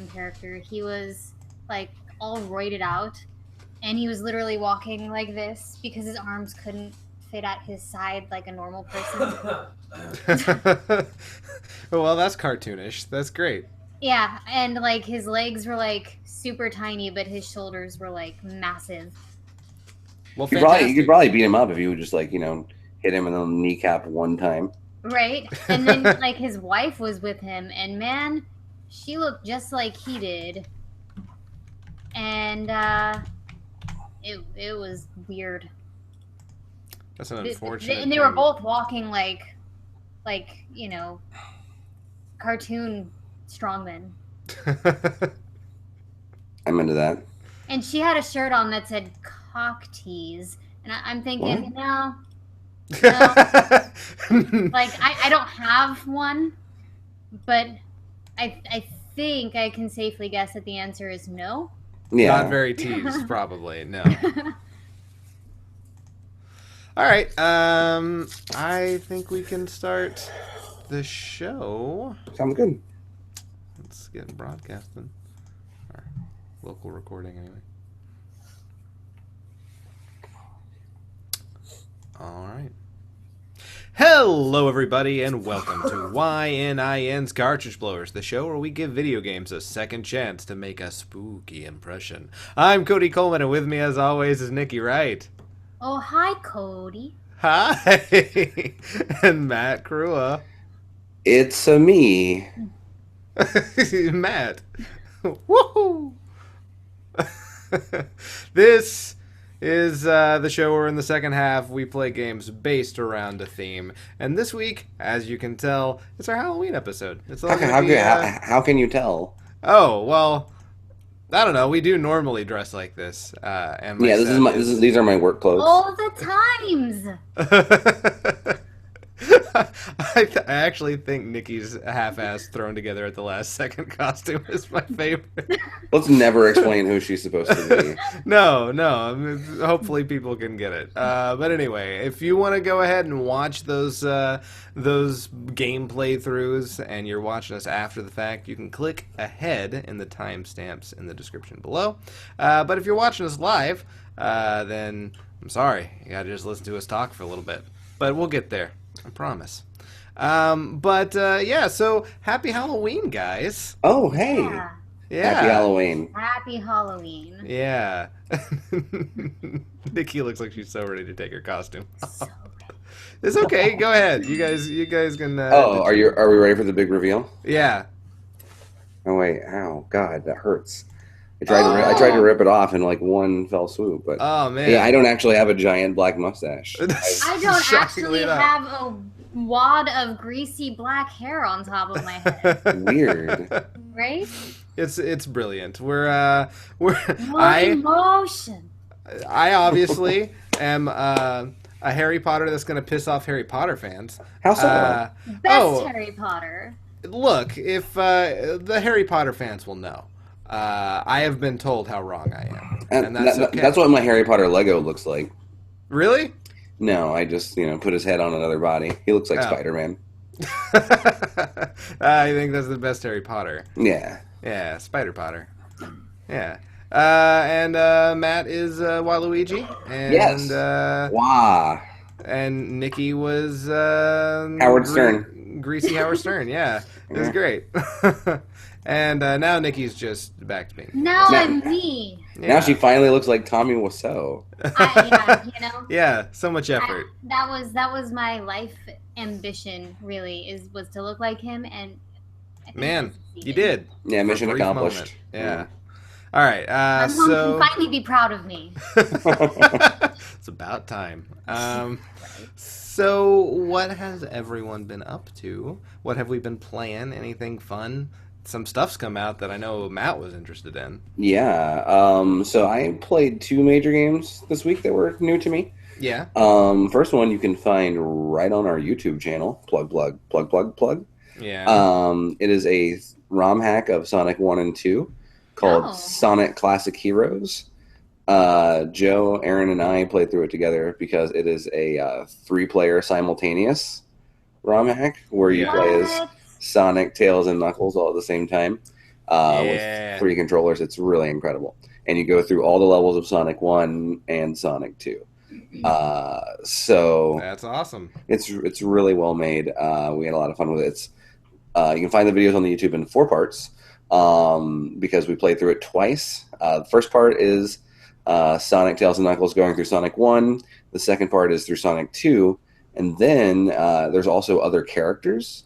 cartoon character. He was like all roided out, and he was literally walking like this because his arms couldn't fit at his side like a normal person. Well, that's cartoonish. That's great. Yeah, and like his legs were like super tiny, but his shoulders were like massive. Well, You fantastic. could probably beat him up if you would just hit him in the kneecap one time. Right? And then like his wife was with him, and man, she looked just like he did. And it was weird. That's an unfortunate. And they were both walking like cartoon strongmen. I'm into that. And she had a shirt on that said cock tease, and I'm thinking, no. Like I don't have one, but I think I can safely guess that the answer is no. Yeah. Not very teased, probably. No. All right. I think we can start the show. Sounds good. Let's get broadcasting. Our local recording, anyway. All right. Hello, everybody, and welcome to YNIN's Cartridge Blowers, the show where we give video games a second chance to make a spooky impression. I'm Cody Coleman, and with me, as always, is Nikki Wright. Oh, hi, Cody. Hi. And Matt Crua. It's a me. Matt. Woohoo! This is the show where in the second half we play games based around a theme. And this week, as you can tell, it's our Halloween episode. It's how can you tell? Oh, well, I don't know. We do normally dress like this. And yeah, these are my work clothes. All the times. I actually think Nikki's half-assed thrown together at the last second costume is my favorite. Let's never explain who she's supposed to be. No. I mean, hopefully people can get it. But anyway, if you want to go ahead and watch those game playthroughs and you're watching us after the fact, you can click ahead in the timestamps in the description below. But if you're watching us live, then I'm sorry. You got to just listen to us talk for a little bit. But we'll get there. I promise. Yeah, so happy Halloween, guys. Oh, hey. Yeah. Happy Halloween. Happy Halloween. Yeah. Nikki looks like she's so ready to take her costume. So It's okay. Go ahead. You guys can... are we ready for the big reveal? Yeah. Oh, wait. Ow. God, that hurts. I tried to rip it off in like one fell swoop, but oh man, yeah, I don't actually have a giant black mustache. I don't actually have a wad of greasy black hair on top of my head. Weird, right? It's brilliant. We're emotion. I obviously am a Harry Potter that's going to piss off Harry Potter fans. How so? Best Harry Potter. Look, if the Harry Potter fans will know. I have been told how wrong I am, and that's okay. That's what my Harry Potter Lego looks like. Really? No, I just put his head on another body. He looks like Spider-Man. I think that's the best Harry Potter. Yeah, Spider Potter. Yeah, and Matt is Waluigi, and yes, and Nikki was Howard Stern, greasy Howard Stern. Yeah, it was great. And now Nikki's just back to me. Now I'm me. Yeah. Now she finally looks like Tommy Wiseau. Yeah, so much effort. That was my life ambition. Really, was to look like him, and man, you did. Yeah, mission accomplished. Moment. Yeah. All right. So can finally be proud of me. It's about time. So what has everyone been up to? What have we been playing? Anything fun? Some stuff's come out that I know Matt was interested in. Yeah. So I played 2 major games this week that were new to me. Yeah. First one you can find right on our YouTube channel. Plug. Yeah. It is a ROM hack of Sonic 1 and 2 called Sonic Classic Heroes. Joe, Aaron, and I played through it together because it is a 3-player simultaneous ROM hack where you play as Sonic, Tails, and Knuckles all at the same time. with 3 controllers. It's really incredible. And you go through all the levels of Sonic 1 and Sonic 2. So that's awesome. It's really well made. We had a lot of fun with it. You can find the videos on the YouTube in 4 parts because we played through it twice. The first part is Sonic, Tails, and Knuckles going through Sonic 1. The second part is through Sonic 2. And then there's also other characters.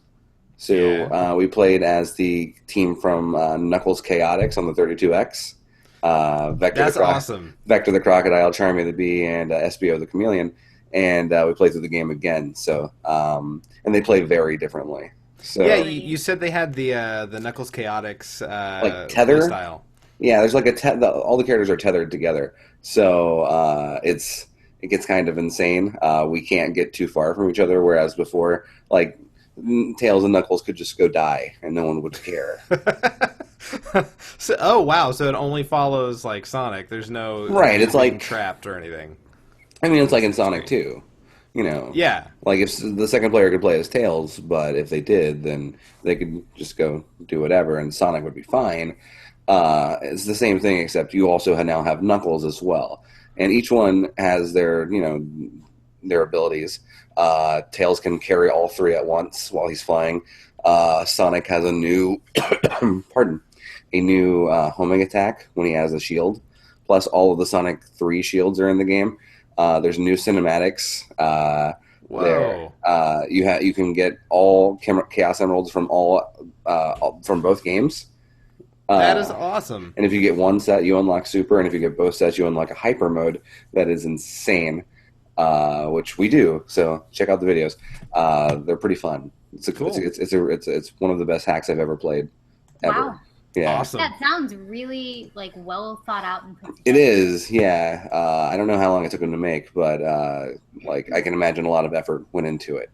So we played as the team from Knuckles Chaotix on the 32X. That's awesome. Vector the Crocodile, Charmy the Bee, and SBO the Chameleon. And we played through the game again. So and they play very differently. So yeah, you said they had the Knuckles Chaotix like tether style. Yeah, there's like all the characters are tethered together. So it gets kind of insane. We can't get too far from each other, whereas before, like Tails and Knuckles could just go die and no one would care. So, oh wow! So it only follows like Sonic. There's no It's like trapped or anything. I mean, it's like in Sonic 2. Yeah. Like if the second player could play as Tails, but if they did, then they could just go do whatever, and Sonic would be fine. It's the same thing, except you also now have Knuckles as well, and each one has their abilities. Tails can carry all 3 at once while he's flying. Sonic has a new, homing attack when he has a shield. Plus, all of the Sonic 3 shields are in the game. There's new cinematics. Whoa! You can get all Chaos Emeralds from from both games. That is awesome. And if you get one set, you unlock Super, and if you get both sets, you unlock a Hyper mode. That is insane, which we do. So check out the videos. They're pretty fun. It's one of the best hacks I've ever played. Ever. Wow. Yeah. Awesome. That sounds really like well thought out and put together. It is, yeah. I don't know how long it took them to make, but I can imagine a lot of effort went into it.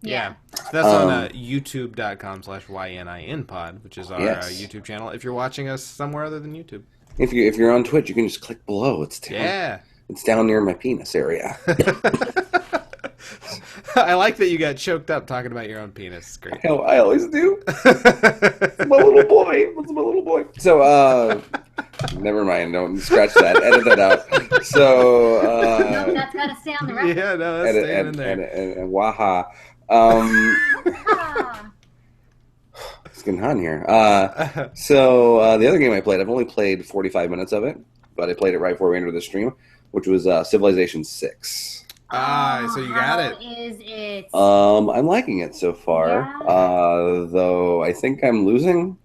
Yeah. So that's on youtube.com/YNINpod, which is our YouTube channel. If you're watching us somewhere other than YouTube. If you're on Twitch, you can just click below. It's down near my penis area. I like that you got choked up talking about your own penis. It's great. I always do. It's my little boy. It's my little boy. So, never mind. Don't scratch that. Edit that out. So, no, that's got to stay on the record. Yeah, no, that's staying in there. And waha. It's getting hot in here. So, the other game I played, I've only played 45 minutes of it, but I played it right before we entered the stream, which was Civilization 6. So you got it. How is it? I'm liking it so far. Yeah. Though I think I'm losing.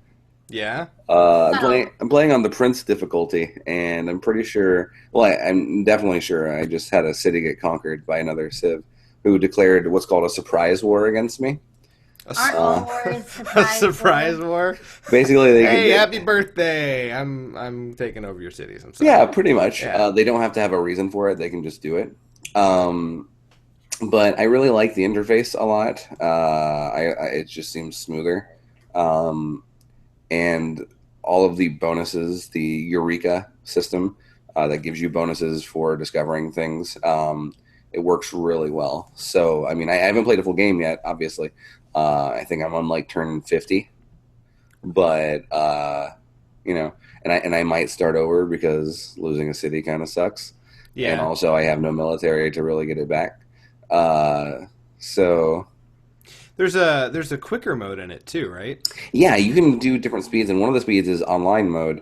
Yeah. I'm playing on the Prince difficulty, and I'm pretty sure. Well, I'm definitely sure. I just had a city get conquered by another Civ, who declared what's called a surprise war against me. Aren't all wars A surprise war. Basically, hey, happy birthday! I'm taking over your cities. I'm sorry. Yeah, pretty much. Yeah. They don't have to have a reason for it; they can just do it. But I really like the interface a lot. It just seems smoother. And all of the bonuses, the Eureka system that gives you bonuses for discovering things, it works really well. So, I mean, I haven't played a full game yet, obviously. I think I'm on like turn 50, but and I might start over because losing a city kind of sucks. Yeah. And also, I have no military to really get it back. So there's a quicker mode in it too, right? Yeah, you can do different speeds, and one of the speeds is online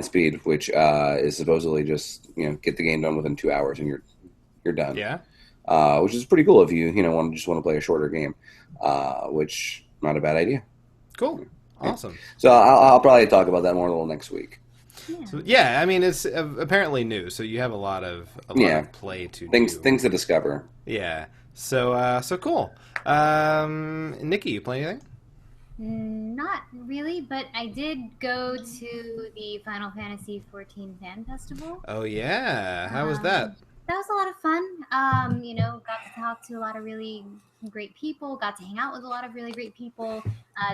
speed, which is supposedly just get the game done within 2 hours and you're done. Yeah. Which is pretty cool if you want to play a shorter game, which not a bad idea. Cool. Awesome. So I'll probably talk about that more a little next week. Yeah. So, yeah, I mean it's apparently new, so you have a lot of play to things to discover. Yeah. So cool. Nikki, you play anything? Not really, but I did go to the Final Fantasy XIV Fan Festival. Oh yeah, how was that? That was a lot of fun. Got to talk to a lot of really great people, got to hang out with a lot of really great people.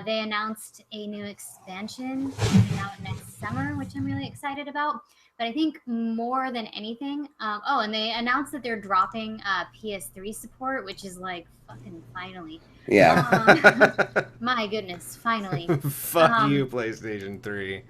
They announced a new expansion coming out next summer, which I'm really excited about. But I think more than anything, and they announced that they're dropping PS3 support, which is like fucking finally. Yeah. My goodness, finally. Fuck you, PlayStation 3.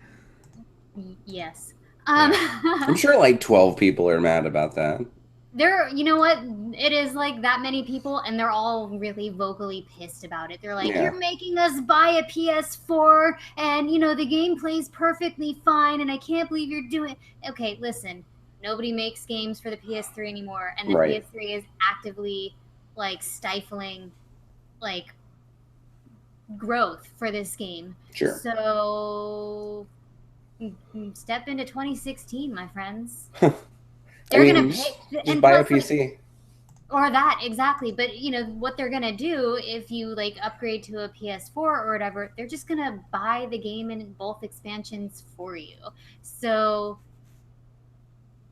Yes. I'm sure like 12 people are mad about that. You know what? It is like that many people, and they're all really vocally pissed about it. They're like, Yeah. "You're making us buy a PS4, and you know the game plays perfectly fine, and I can't believe you're doing." Okay, listen, nobody makes games for the PS3 anymore, and the Right. PS3 is actively like stifling like growth for this game. Sure. So step into 2016, my friends. I They're mean, gonna just pay, and buy a plus, like, PC. or that, exactly. But you know what they're gonna do if you like upgrade to a PS4 or whatever, they're just gonna buy the game in both expansions for you. So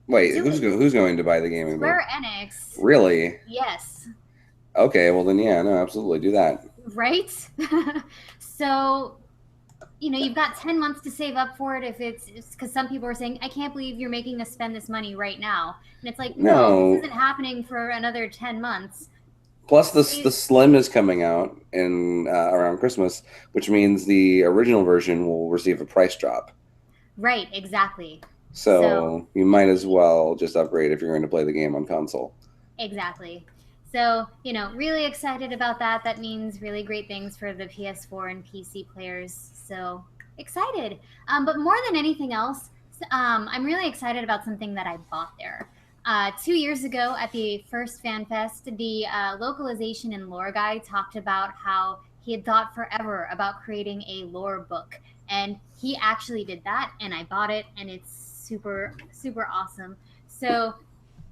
Wait, do who's it. who's going to buy the game? Square Enix. Really? Yes. Okay, well then, yeah, no, absolutely, do that. Right? So, you know, you've got 10 months to save up for it if it's because some people are saying, I can't believe you're making us spend this money right now. And it's like, no, this isn't happening for another 10 months. Plus, the Slim is coming out in around Christmas, which means the original version will receive a price drop. Right, exactly. So you might as well just upgrade if you're going to play the game on console. Exactly. So, you know, really excited about that. That means really great things for the PS4 and PC players. So excited. But more than anything else, I'm really excited about something that I bought there. 2 years ago at the first Fan Fest, the localization and lore guy talked about how he had thought forever about creating a lore book. And he actually did that, and I bought it, and it's super, super awesome. So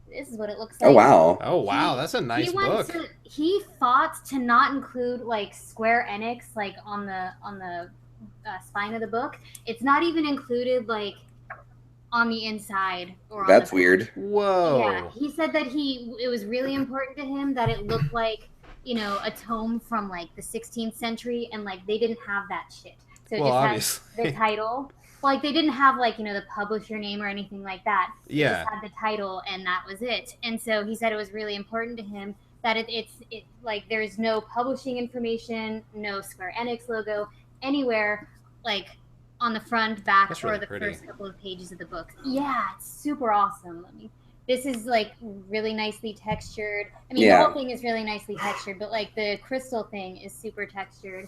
this is what it looks like. Oh wow! Oh wow, that's a nice book. He fought to not include like Square Enix like on the spine of the book. It's not even included like on the inside or on That's the weird. Whoa. Yeah, he said that it was really important to him that it looked like, you know, a tome from like the 16th century, and like they didn't have that shit. So it just had the title. Like they didn't have like, you know, the publisher name or anything like that. It just had the title and that was it. And so he said it was really important to him that it's like there's no publishing information, no Square Enix logo anywhere like on the front, back, or the first couple of pages of the book. Yeah, it's super awesome. I mean, this is like really nicely textured. I mean, the whole thing is really nicely textured, but like the crystal thing is super textured.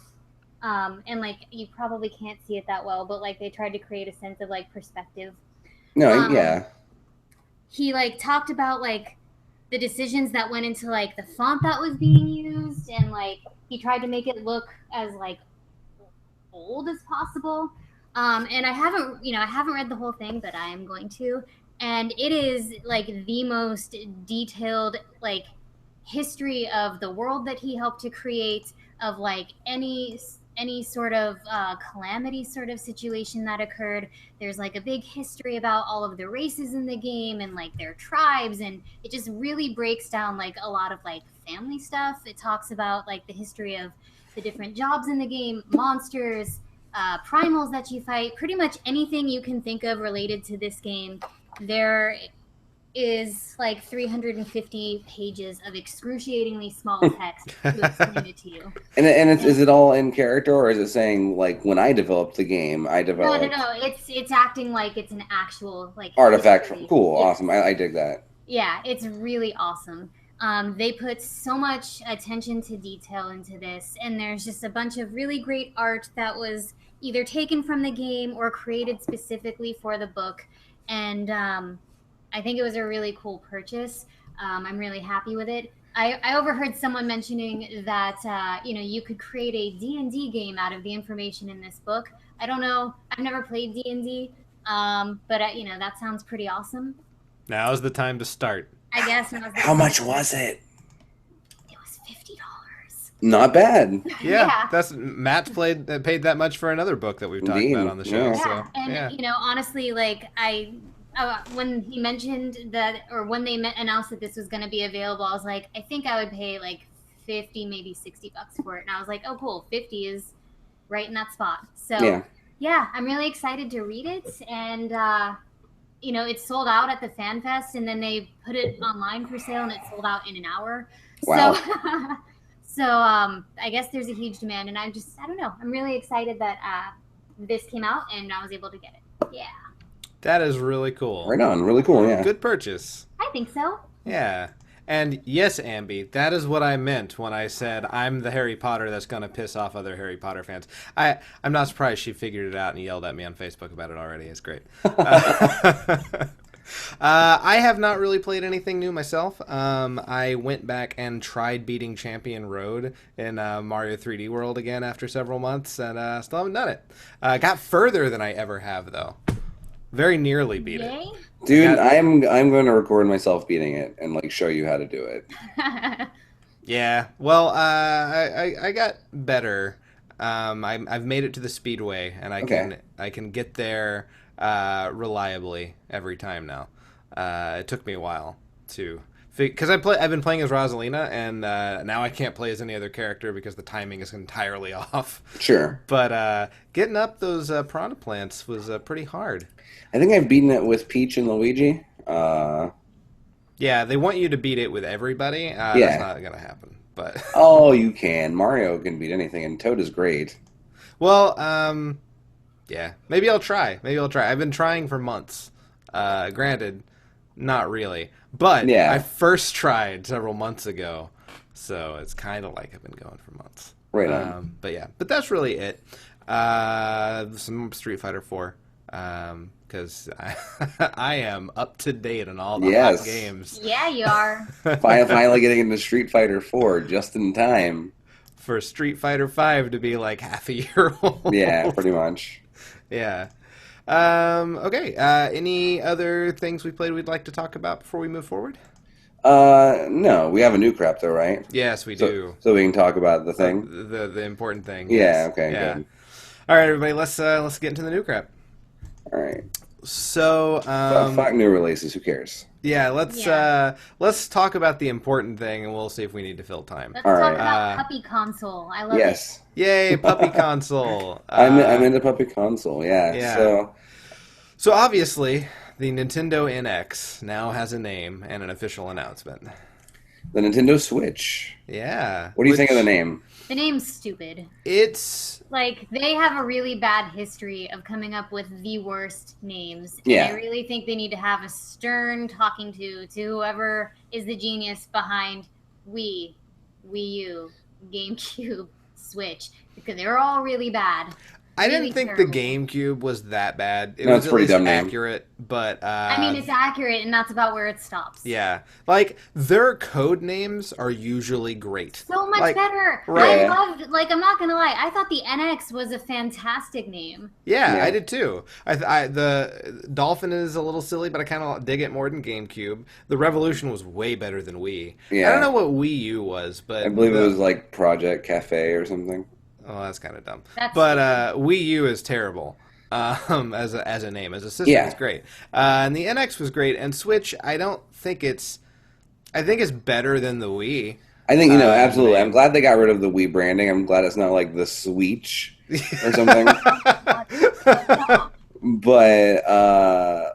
And like you probably can't see it that well, but like they tried to create a sense of like perspective. No, yeah. He like talked about like the decisions that went into like the font that was being used, and like he tried to make it look as like old as possible. And I haven't read the whole thing, but I am going to. And it is like the most detailed like history of the world that he helped to create, of like any sort of calamity sort of situation that occurred. There's like a big history about all of the races in the game and like their tribes, and it just really breaks down like a lot of like family stuff. It talks about like the history of the different jobs in the game, monsters, primals that you fight, pretty much anything you can think of related to this game. There is like 350 pages of excruciatingly small text to explain it to you. And is it all in character, or is it saying like when I developed the game, I developed? No. It's acting like it's an actual like artifact. Cool, awesome. I dig that. Yeah, it's really awesome. They put so much attention to detail into this, and there's just a bunch of really great art that was either taken from the game or created specifically for the book. And I think it was a really cool purchase. I'm really happy with it. I overheard someone mentioning that you could create a D&D game out of the information in this book. I don't know. I've never played D&D, but that sounds pretty awesome. Now's the time to start. I guess. How much was it? It was $50. Not bad. Yeah. That's Matt's paid that much for another book that we've talked about on the show. Yeah, and honestly, like when he mentioned that, or when they announced that this was going to be available, I was like, I think I would pay like $50, maybe $60 for it. And I was like, oh, cool, 50 is right in that spot. So yeah, I'm really excited to read it, and it sold out at the Fan Fest, and then they put it online for sale, and it sold out in an hour. Wow. So, so I guess there's a huge demand, and I don't know. I'm really excited that this came out, and I was able to get it. Yeah. That is really cool. Right on. Really cool, yeah. Good purchase. I think so. Yeah. And yes, Ambi, that is what I meant when I said I'm the Harry Potter that's going to piss off other Harry Potter fans. I'm not surprised she figured it out and yelled at me on Facebook about it already. It's great. I have not really played anything new myself. I went back and tried beating Champion Road in Mario 3D World again after several months, and still haven't done it. Got further than I ever have, though. Very nearly beat it. Dude, I'm going to record myself beating it and like show you how to do it. Yeah. Well, I got better. I've made it to the speedway, and I can get there reliably every time now. It took me a while to because I've been playing as Rosalina, and now I can't play as any other character because the timing is entirely off. Sure. But getting up those piranha plants was pretty hard. I think I've beaten it with Peach and Luigi. Yeah, they want you to beat it with everybody. That's not going to happen. But oh, you can. Mario can beat anything, and Toad is great. Well, yeah, maybe I'll try. I've been trying for months. Granted, not really. But I first tried several months ago, so it's kind of like I've been going for months. Right on. But yeah, but that's really it. Some Street Fighter 4. Because I am up to date on all the hot games. Yeah, you are. Finally getting into Street Fighter 4 just in time. For Street Fighter 5 to be like half a year old. Yeah, pretty much. Yeah. Okay. Any other things we played we'd like to talk about before we move forward? No. We have a new crap though, right? Yes, we do. So we can talk about the thing? The important thing. Yeah, yes. okay, good. All right, everybody, let's get into the new crap. All right. So, fuck new releases. Who cares? Yeah, let's talk about the important thing, and we'll see if we need to fill time. Let's talk about Puppy Console. I love it. Yay, Puppy Console. I'm into Puppy Console. Yeah. So obviously, the Nintendo NX now has a name and an official announcement. The Nintendo Switch. Yeah. What do you think of the name? The name's stupid. It's like they have a really bad history of coming up with the worst names. And yeah. I really think they need to have a stern talking to whoever is the genius behind Wii, Wii U, GameCube, Switch, because they're all really bad. I didn't think the GameCube was that bad. It was at pretty least dumb accurate, but I mean, it's accurate, and that's about where it stops. Yeah, like their code names are usually great. So much better. Right. I loved. I'm not gonna lie. I thought the NX was a fantastic name. Yeah, I did too. The Dolphin is a little silly, but I kind of dig it more than GameCube. The Revolution was way better than Wii. Yeah. I don't know what Wii U was, but I believe it was like Project Cafe or something. Oh, that's kind of dumb. But Wii U is terrible as a name. As a system, it's great. And the NX was great. And Switch, I think it's better than the Wii. I think, absolutely. I'm glad they got rid of the Wii branding. I'm glad it's not like the Switch or something. But, I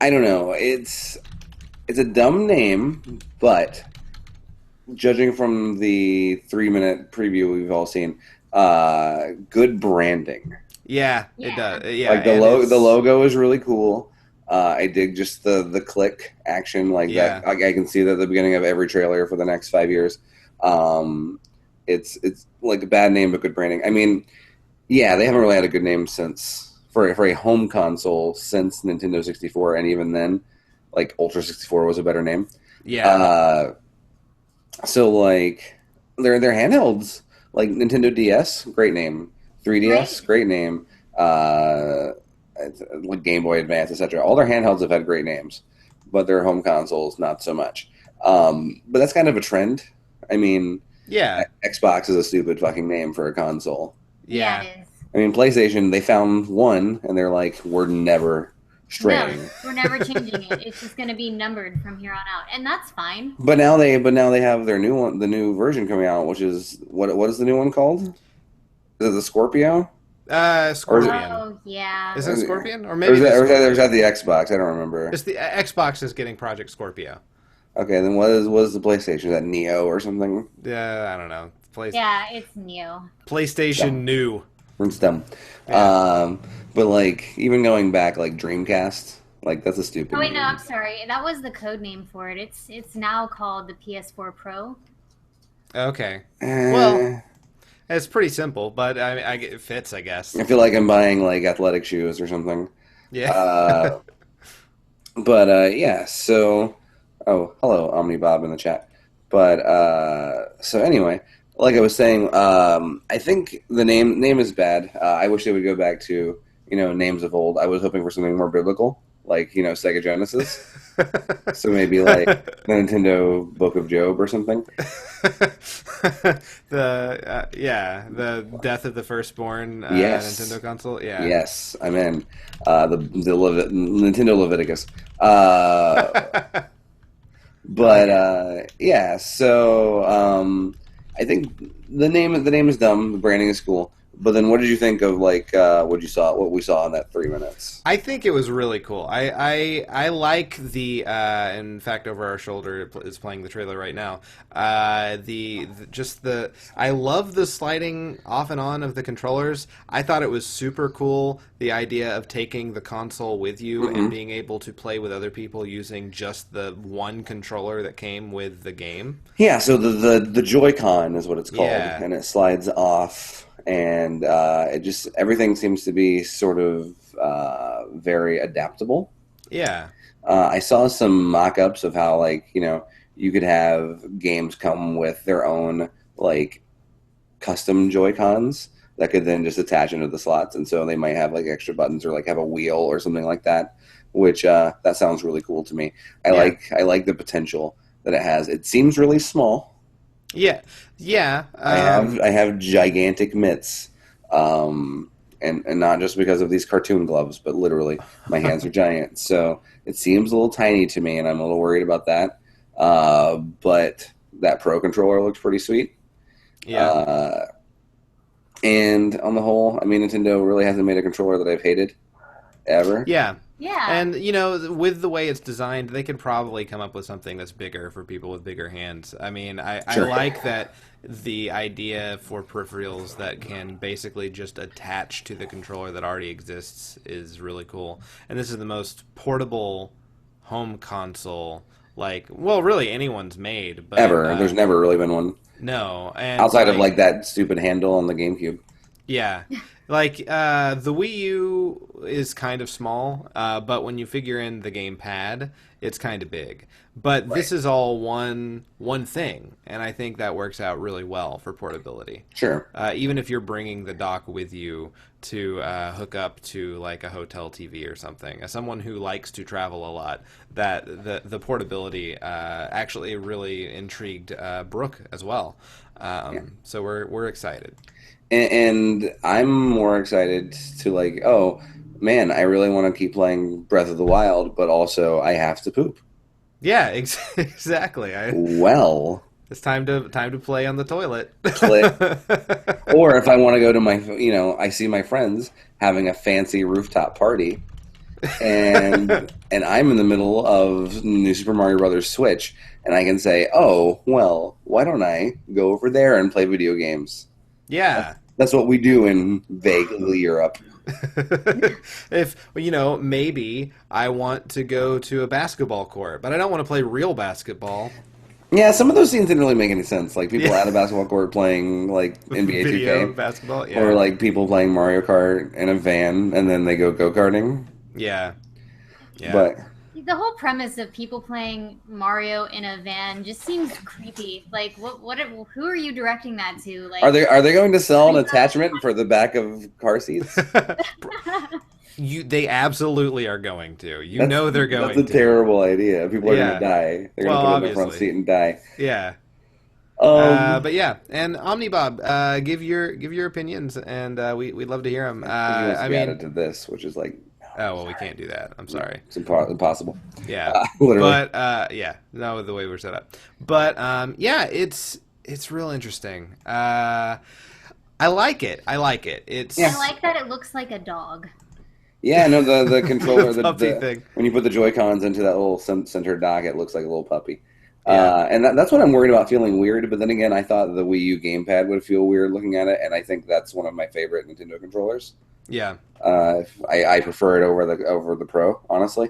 don't know. It's a dumb name, but judging from the 3-minute preview we've all seen, good branding. Yeah, it does. Yeah, like the logo is really cool. I dig just the click action that. I can see that at the beginning of every trailer for the next 5 years. It's like a bad name but good branding. I mean, yeah, they haven't really had a good name for a home console since Nintendo 64, and even then, like Ultra 64 was a better name. Yeah. So their handhelds, like Nintendo DS, great name. 3DS, great name. Like Game Boy Advance, etc. All their handhelds have had great names, but their home consoles not so much. But that's kind of a trend. I mean, Xbox is a stupid fucking name for a console. Yeah, it is. I mean, PlayStation, they found one, and they're like, we're never straying. No, we're never changing it. It's just going to be numbered from here on out, and that's fine. But now they have their new one, the new version coming out, which is what is the new one called? Is it the Scorpio? Or is it, Scorpion. Oh yeah. Isn't it Scorpion? Or or maybe is it that, is or is that, or is Scorpio. that the Xbox? I don't remember. It's the Xbox is getting Project Scorpio. Okay, then what is the PlayStation? Is that Neo or something? Yeah, I don't know. Yeah, it's new. PlayStation Dumb. new. It's dumb. Yeah. But like even going back, like Dreamcast, like that's a stupid Oh wait, no, I'm name. sorry. That was the code name for it. It's now called the PS4 Pro. Okay. Well, Eh, it's pretty simple, but it fits, I guess. I feel like I'm buying like athletic shoes or something. Yeah. Uh, but yeah. So, oh, hello, Omni Bob in the chat. But so anyway, like I was saying, I think the name is bad. I wish they would go back to names of old. I was hoping for something more biblical, like Sega Genesis. So maybe like the Nintendo Book of Job or something. the Death of the Firstborn Yes, Nintendo console. Yeah. yes, I'm in. Nintendo Leviticus. But yeah, so I think the name is dumb. The branding is cool. But then, what did you think of like what we saw in that 3 minutes? I think it was really cool. I like the in fact over our shoulder is playing the trailer right now. I love the sliding off and on of the controllers. I thought it was super cool, the idea of taking the console with you and being able to play with other people using just the one controller that came with the game. Yeah, so the Joy-Con is what it's called, Yeah. and it slides off, and it just everything seems to be sort of very adaptable. Yeah. I saw some mock-ups of how you could have games come with their own like custom Joy-Cons that could then just attach into the slots, and so they might have like extra buttons or like have a wheel or something like that, which that sounds really cool to me. I Yeah. like the potential that it has. It seems really small. Yeah. Yeah. I have gigantic mitts, and not just because of these cartoon gloves, but literally my hands are giant. So it seems a little tiny to me, and I'm a little worried about that. But that Pro controller looks pretty sweet. Yeah. And on the whole, I mean, Nintendo really hasn't made a controller that I've hated ever. Yeah. Yeah. And, with the way it's designed, they could probably come up with something that's bigger for people with bigger hands. I mean, Sure. I like that the idea for peripherals that can basically just attach to the controller that already exists is really cool. And this is the most portable home console, really anyone's made. But, Ever. There's never really been one. No. And Outside of like that stupid handle on the GameCube. Yeah. The Wii U is kind of small, but when you figure in the gamepad, it's kind of big. But this is all one thing, and I think that works out really well for portability. Sure. Even if you're bringing the dock with you to hook up to like a hotel TV or something. As someone who likes to travel a lot, that the portability actually really intrigued Brooke as well. So we're excited. And I'm more excited to like, oh man, I really want to keep playing Breath of the Wild, but also I have to poop. Yeah, exactly. Well, It's time to play on the toilet. Click. Or if I want to go to my, I see my friends having a fancy rooftop party, and I'm in the middle of New Super Mario Brothers Switch, and I can say, oh well, why don't I go over there and play video games? Yeah. That's what we do in vaguely Europe. If maybe I want to go to a basketball court, but I don't want to play real basketball. Yeah, some of those scenes didn't really make any sense. Like people at a basketball court playing like NBA Video 2K, basketball, yeah. or like people playing Mario Kart in a van and then they go karting. Yeah. But the whole premise of people playing Mario in a van just seems creepy. Like, who are you directing that to? Like, are they going to sell an attachment for the back of car seats? They absolutely are going to. They're going to. That's a terrible idea. People are going to die. They're going to put it in the front obviously. seat and die. Yeah. But yeah, and Omnibob, give your opinions, and we'd love to hear them. He wants to I be mean, added to this, which is like, oh well, we can't do that. I'm sorry. it's impossible. Yeah, Literally. but yeah, no, the way we're set up. But yeah, it's real interesting. I like it. It's I like that it looks like a dog. Yeah, no, the controller, the puppy thing. when you put the Joy-Cons into that little center dock, it looks like a little puppy. Yeah. And that's what I'm worried about feeling weird. But then again, I thought the Wii U gamepad would feel weird looking at it, and I think that's one of my favorite Nintendo controllers. Yeah. I prefer it over the Pro, honestly.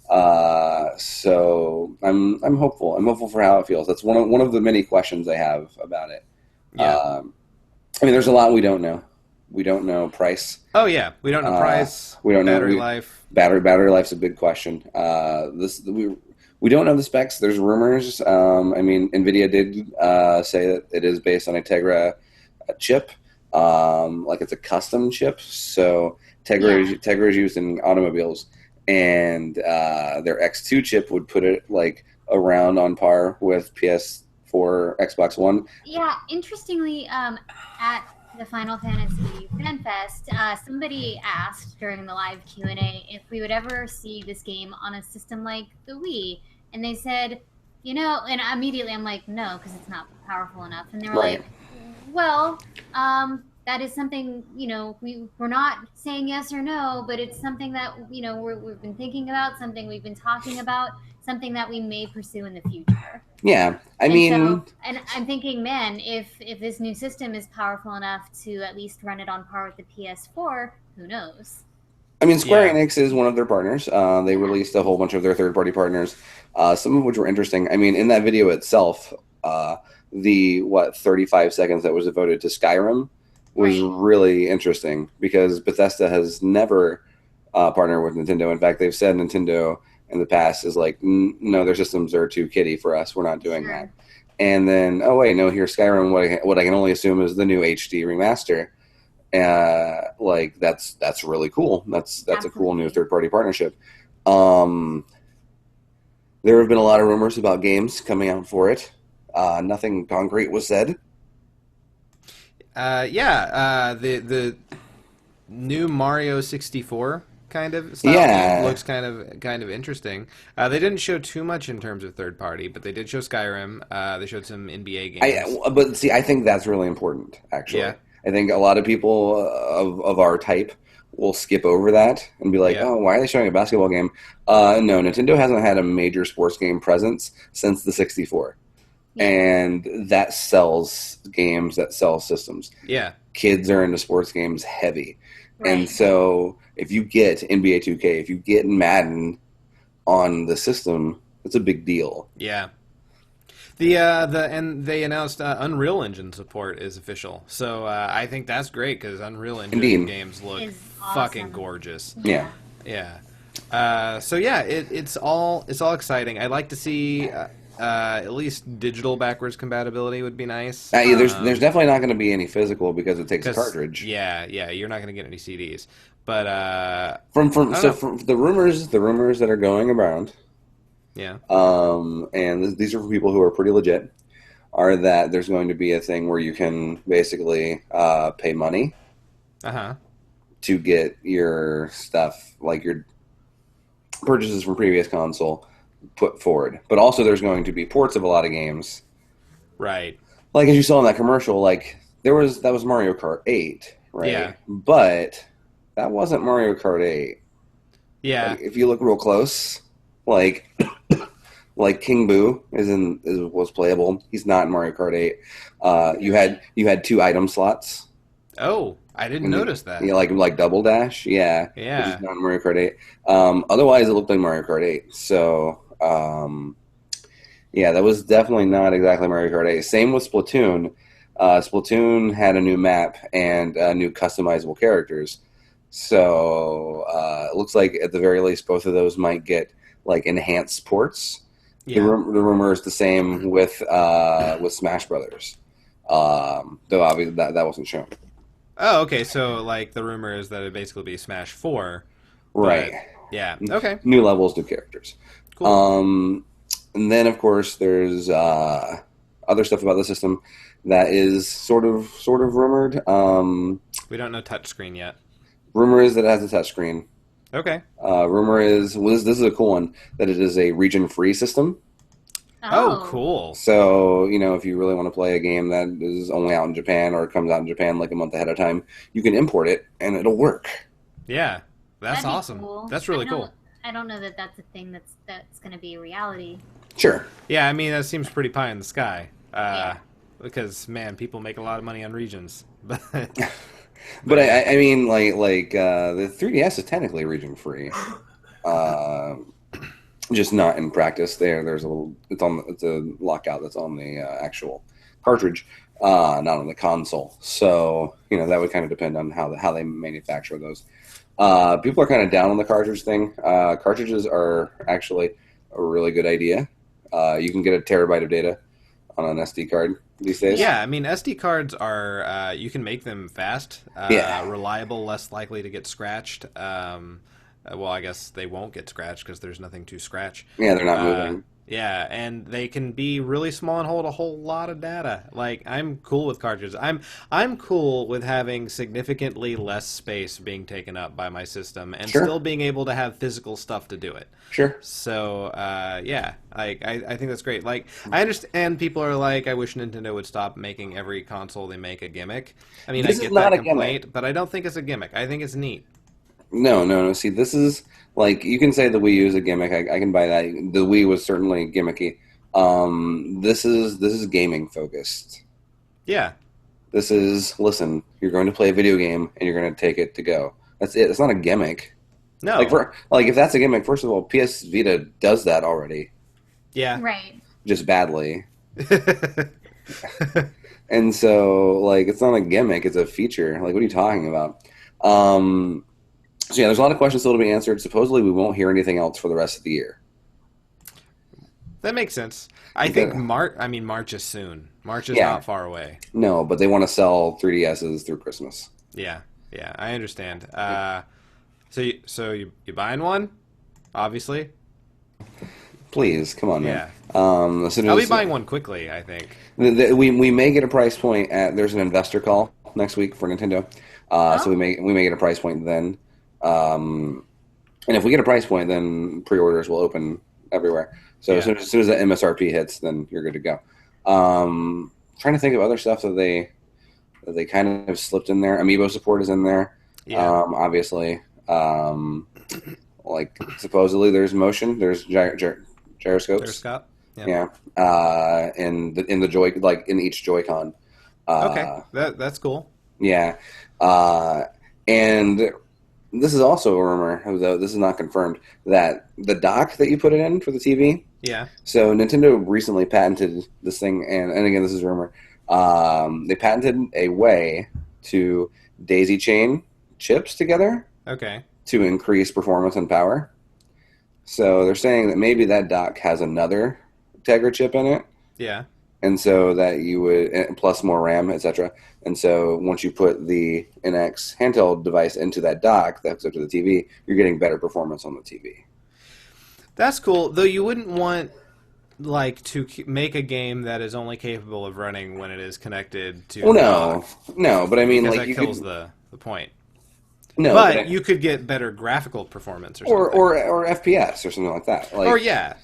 So I'm hopeful. I'm hopeful for how it feels. That's one of the many questions I have about it. Yeah. I mean, there's a lot we don't know. We don't know price. Oh yeah, we don't know price. We don't know battery life. Battery life's a big question. We don't know the specs. There's rumors. I mean, NVIDIA did say that it is based on a Tegra chip, like it's a custom chip. So Tegra is used in automobiles, and their X2 chip would put it like around on par with PS4, Xbox One. Yeah, interestingly, at the Final Fantasy Fan Fest, somebody asked during the live Q&A if we would ever see this game on a system like the Wii, and they said, and immediately I'm like, no, because it's not powerful enough, and they were like, well, that is something, we're not saying yes or no, but it's something that, we've been thinking about, something we've been talking about, something that we may pursue in the future. Yeah, and I'm thinking, man, if this new system is powerful enough to at least run it on par with the PS4, who knows? I mean, Square Enix is one of their partners. They released a whole bunch of their third-party partners, some of which were interesting. I mean, in that video itself, the 35 seconds that was devoted to Skyrim was really interesting because Bethesda has never partnered with Nintendo. In fact, they've said Nintendo in the past is like, no, their systems are too kiddie for us. We're not doing that. And then, oh wait, no, here's Skyrim. What I can only assume is the new HD remaster. Like that's really cool. That's a cool new third-party partnership. There have been a lot of rumors about games coming out for it. Nothing concrete was said. The new Mario 64 kind of style game looks kind of interesting. They didn't show too much in terms of third party, but they did show Skyrim. They showed some NBA games. But see, I think that's really important, actually. Yeah. I think a lot of people of our type will skip over that and be like, oh, why are they showing a basketball game? No, Nintendo hasn't had a major sports game presence since the 64. And that sells games, that sells systems. Yeah. Kids are into sports games heavy. Right. And so if you get NBA 2K, if you get Madden on the system, it's a big deal. Yeah. And they announced Unreal Engine support is official. So I think that's great because Unreal Engine games look fucking gorgeous. Yeah. Yeah. It's all exciting. I'd like to see at least digital backwards compatibility would be nice. There's definitely not going to be any physical because it takes a cartridge. Yeah, you're not going to get any CDs. But from the rumors that are going around. Yeah. And these are for people who are pretty legit. Are that there's going to be a thing where you can basically pay money. To get your stuff, like your purchases from previous console, put forward. But also there's going to be ports of a lot of games. Right. Like as you saw in that commercial, like that was Mario Kart 8, right? Yeah. But that wasn't Mario Kart 8. Yeah. Like, if you look real close, like King Boo was playable. He's not in Mario Kart 8. You had 2 item slots. Oh, I didn't notice that. Yeah, like Double Dash. Yeah. Yeah. Which is not in Mario Kart 8. Otherwise, it looked like Mario Kart 8. So, that was definitely not exactly Mario Kart 8. Same with Splatoon. Splatoon had a new map and new customizable characters. So, it looks like at the very least, both of those might get like enhanced ports. Yeah. The rumor is the same with Smash Brothers. Though obviously that wasn't shown. Oh, okay. So, like, the rumor is that it basically be Smash 4. Right. Yeah. Okay. New levels, new characters. Cool. And then, of course, there's other stuff about the system that is sort of rumored. We don't know touchscreen yet. Rumor is that it has a touchscreen. Okay. Rumor is, this is a cool one, that it is a region-free system. Oh, Oh, cool. So, if you really want to play a game that is only out in Japan or it comes out in Japan like a month ahead of time, you can import it and it'll work. Yeah, that's that'd be awesome. cool. That's really cool. I don't know that that's a thing that's going to be a reality. Sure. Yeah, I mean, that seems pretty pie in the sky. Yeah. Because, man, people make a lot of money on regions. But But I mean, the 3DS is technically region free, just not in practice. There's it's a lockout that's on the actual cartridge, not on the console. So that would kind of depend on how they manufacture those. People are kind of down on the cartridge thing. Cartridges are actually a really good idea. You can get a terabyte of data on an SD card these days. yeah, I mean, SD cards are, you can make them fast, reliable, less likely to get scratched. Well, I guess they won't get scratched because there's nothing to scratch. Yeah, they're not moving. Yeah, and they can be really small and hold a whole lot of data. Like, I'm cool with cartridges. I'm cool with having significantly less space being taken up by my system and Sure. still being able to have physical stuff to do it. Sure. So, yeah, I think that's great. Like, I understand people are like, I wish Nintendo would stop making every console they make a gimmick. I mean, This I is get not that a gimmick. complaint, but I don't think it's a gimmick. I think it's neat. No. See, this is like you can say the Wii U is a gimmick. I can buy that. The Wii was certainly gimmicky. This is gaming focused. Yeah. This is listen. You're going to play a video game and you're going to take it to go. That's it. It's not a gimmick. No. If that's a gimmick, first of all, PS Vita does that already, Yeah. Right. just badly. And so, it's not a gimmick; it's a feature. Like, what are you talking about? So yeah, there's a lot of questions still to be answered. Supposedly, we won't hear anything else for the rest of the year. That makes sense. I think March is soon. March is Yeah. not far away. No, but they want to sell 3DSs through Christmas. Yeah, I understand. So you buying one? Obviously. Please, come on, man. Yeah. As soon I'll as- be buying one quickly, I think. We may get a price point there's an investor call next week for Nintendo, so we may get a price point then. And if we get a price point, then pre-orders will open everywhere. So Yeah. as soon as the MSRP hits, then you're good to go. Trying to think of other stuff that they kind of slipped in there. Amiibo support is in there. Yeah. Obviously. Supposedly there's motion. There's gyroscopes. Scott. Yeah. In the Joy, in each Joy-Con. Okay. That's cool. Yeah. And this is also a rumor, though this is not confirmed, that the dock that you put it in for the TV. Yeah. So Nintendo recently patented this thing, and again, this is rumor. They patented a way to daisy chain chips together Okay. to increase performance and power. So they're saying that maybe that dock has another Tegra chip in it, Yeah. and so that you would plus more RAM, etc. And so once you put the NX handheld device into that dock that hooks up to the TV, you're getting better performance on the TV. That's cool. Though you wouldn't want to make a game that is only capable of running when it is connected to. Well, no, but I mean, because like that you kills could, the point. no, But you could get better graphical performance or something. or FPS or something like that. Like, Or yeah.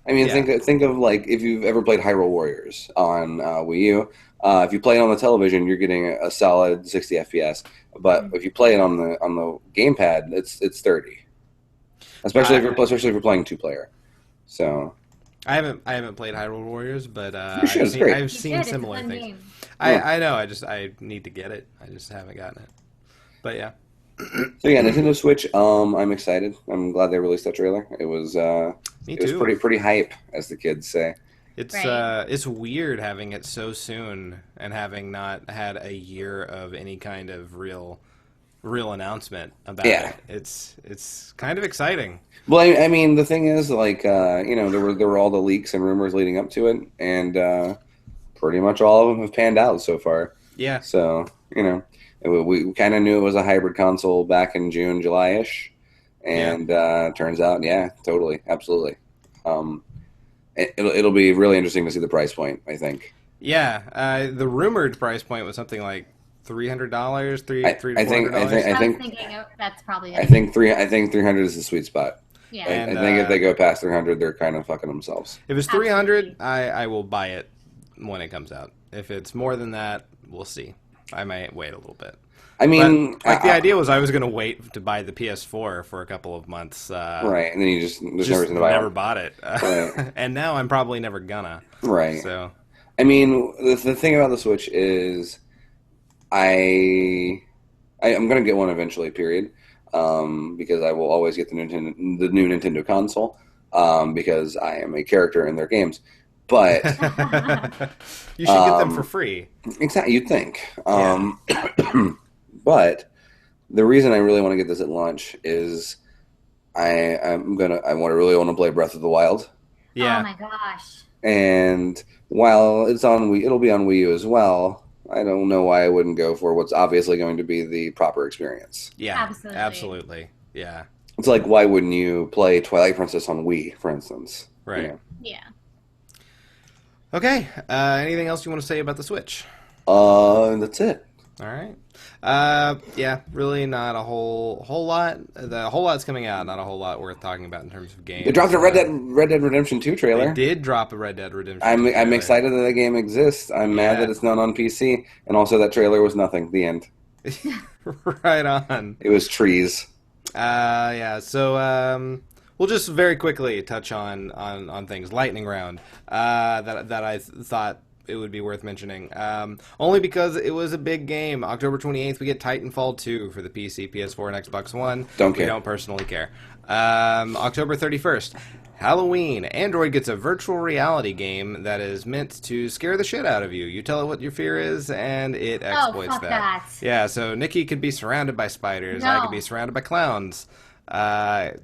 I mean, Yeah. think of if you've ever played Hyrule Warriors on Wii U. If you play it on the television, you're getting a solid 60 FPS. But if you play it on the gamepad, it's 30. Especially if you're playing 2-player. So I haven't played Hyrule Warriors, but You should, it's great. I've You seen should, it's a similar fun things. game. I know. I need to get it. I just haven't gotten it. But yeah. So yeah, Nintendo Switch. I'm excited. I'm glad they released that trailer. It was Me it was too. pretty hype, as the kids say. It's weird having it so soon and having not had a year of any kind of real announcement about Yeah. it. It's kind of exciting. Well, I mean, the thing is, there were all the leaks and rumors leading up to it, and pretty much all of them have panned out so far. Yeah. So we kind of knew it was a hybrid console back in June, July-ish, and turns out, yeah, totally, absolutely. It'll be really interesting to see the price point, I think. Yeah. The rumored price point was something like $300, $300 to $400. I think I was thinking that's probably I think 300 is the sweet spot. Yeah. I think if they go past 300, they're kind of fucking themselves. If it's 300, I will buy it when it comes out. If it's more than that, we'll see. I might wait a little bit. I mean, but, the idea was I was going to wait to buy the PS4 for a couple of months. Right, and then you just there's no reason to buy never it. Bought it. Right. And now I'm probably never gonna. Right. So, I mean, the thing about the Switch is, I'm going to get one eventually. Period. Because I will always get the new Nintendo console. Because I am a character in their games. But you should get them for free. Exactly, you'd think. But the reason I really want to get this at launch is I really want to play Breath of the Wild. Yeah. Oh my gosh. And while it's on it'll be on Wii U as well. I don't know why I wouldn't go for what's obviously going to be the proper experience. Yeah, absolutely. Yeah. It's like, why wouldn't you play Twilight Princess on Wii, for instance? Right. You know? Yeah. Okay. Anything else you want to say about the Switch? That's it. All right. Yeah, really not a whole lot. The whole lot's coming out. Not a whole lot worth talking about in terms of games. They dropped a Red Dead Redemption 2 trailer. They did drop a Red Dead Redemption. I'm excited that the game exists. I'm mad that it's not on PC, and also that trailer was nothing. The end. Right on. It was trees. Yeah. So we'll just very quickly touch on things. Lightning round. That I thought it would be worth mentioning. Only because it was a big game. October 28th, we get Titanfall 2 for the PC, PS4, and Xbox One. Don't care. We don't personally care. October 31st, Halloween. Android gets a virtual reality game that is meant to scare the shit out of you. You tell it what your fear is, and it exploits fuck that. Yeah, so Nikki could be surrounded by spiders. No. I could be surrounded by clowns. I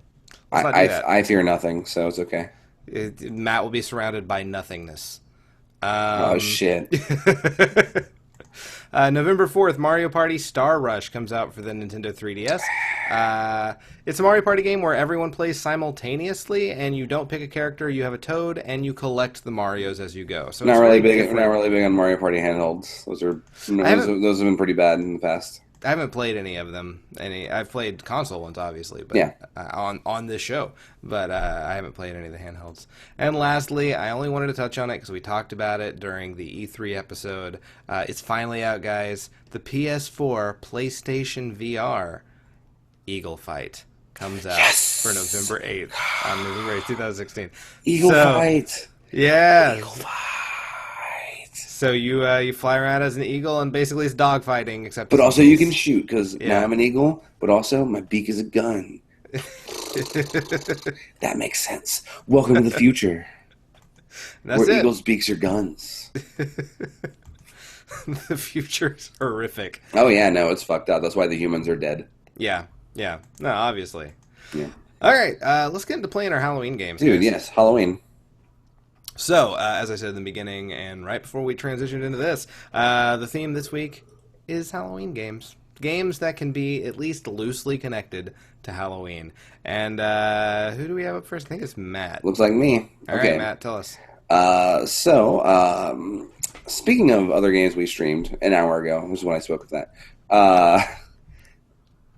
fear nothing, so it's okay. Matt will be surrounded by nothingness. Oh, shit. November 4th, Mario Party Star Rush comes out for the Nintendo 3DS. It's a Mario Party game where everyone plays simultaneously, and you don't pick a character, you have a toad, and you collect the Marios as you go. So not really big on Mario Party handhelds. Those have been pretty bad in the past. I haven't played any of them. I've played console ones, obviously, but yeah. On this show. But I haven't played any of the handhelds. And lastly, I only wanted to touch on it because we talked about it during the E3 episode. It's finally out, guys. The PS4 PlayStation VR Eagle Fight comes out for November 8th. On November 8th, 2016. Eagle Fight. Yeah. Eagle Fight. So you fly around as an eagle, and basically it's dogfighting, except. But also you can shoot, because now I'm an eagle, but also my beak is a gun. That makes sense. Welcome to the future. Where eagles' beaks are guns. The future's horrific. Oh yeah, no, it's fucked up. That's why the humans are dead. Yeah. No, obviously. Yeah. All right, let's get into playing our Halloween games. Dude, yes, Halloween. So, as I said in the beginning, and right before we transitioned into this, the theme this week is Halloween games. Games that can be at least loosely connected to Halloween. And who do we have up first? I think it's Matt. Looks like me. All right, Matt, tell us. Speaking of other games we streamed an hour ago, which is when I spoke of that,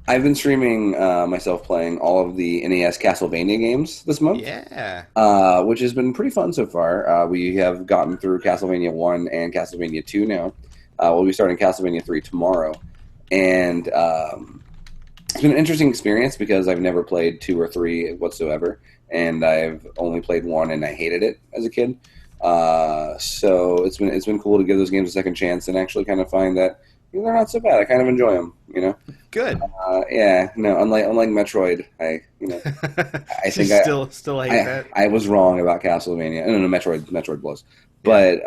I've been streaming myself playing all of the NES Castlevania games this month. Yeah. Which has been pretty fun so far. We have gotten through Castlevania 1 and Castlevania 2 now. We'll be starting Castlevania 3 tomorrow. And it's been an interesting experience because I've never played 2 or 3 whatsoever. And I've only played 1 and I hated it as a kid. So it's been cool to give those games a second chance and actually kind of find that they're not so bad. I kind of enjoy them, you know. Good. Yeah. No. Unlike Metroid, I think still hate that. I was wrong about Castlevania. No, Metroid blows. But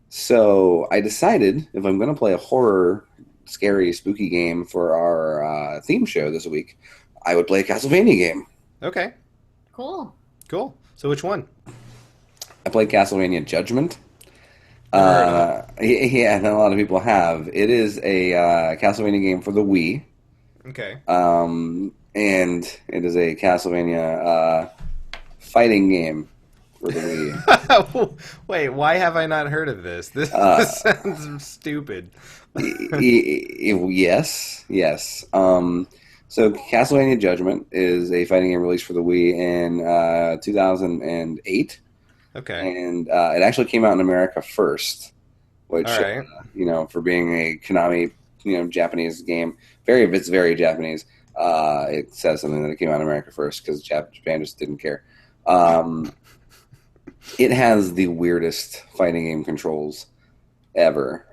so I decided if I'm going to play a horror, scary, spooky game for our theme show this week, I would play a Castlevania game. Okay. Cool. So which one? I played Castlevania Judgment. Yeah, and a lot of people have. It is a Castlevania game for the Wii. Okay. And it is a Castlevania fighting game for the Wii. Wait, why have I not heard of this? This sounds stupid. Yes. So Castlevania Judgment is a fighting game released for the Wii in 2008, Okay. and it actually came out in America first, which All right. for being a Konami Japanese game, it's very Japanese. It says something that it came out in America first because Japan just didn't care. It has the weirdest fighting game controls ever.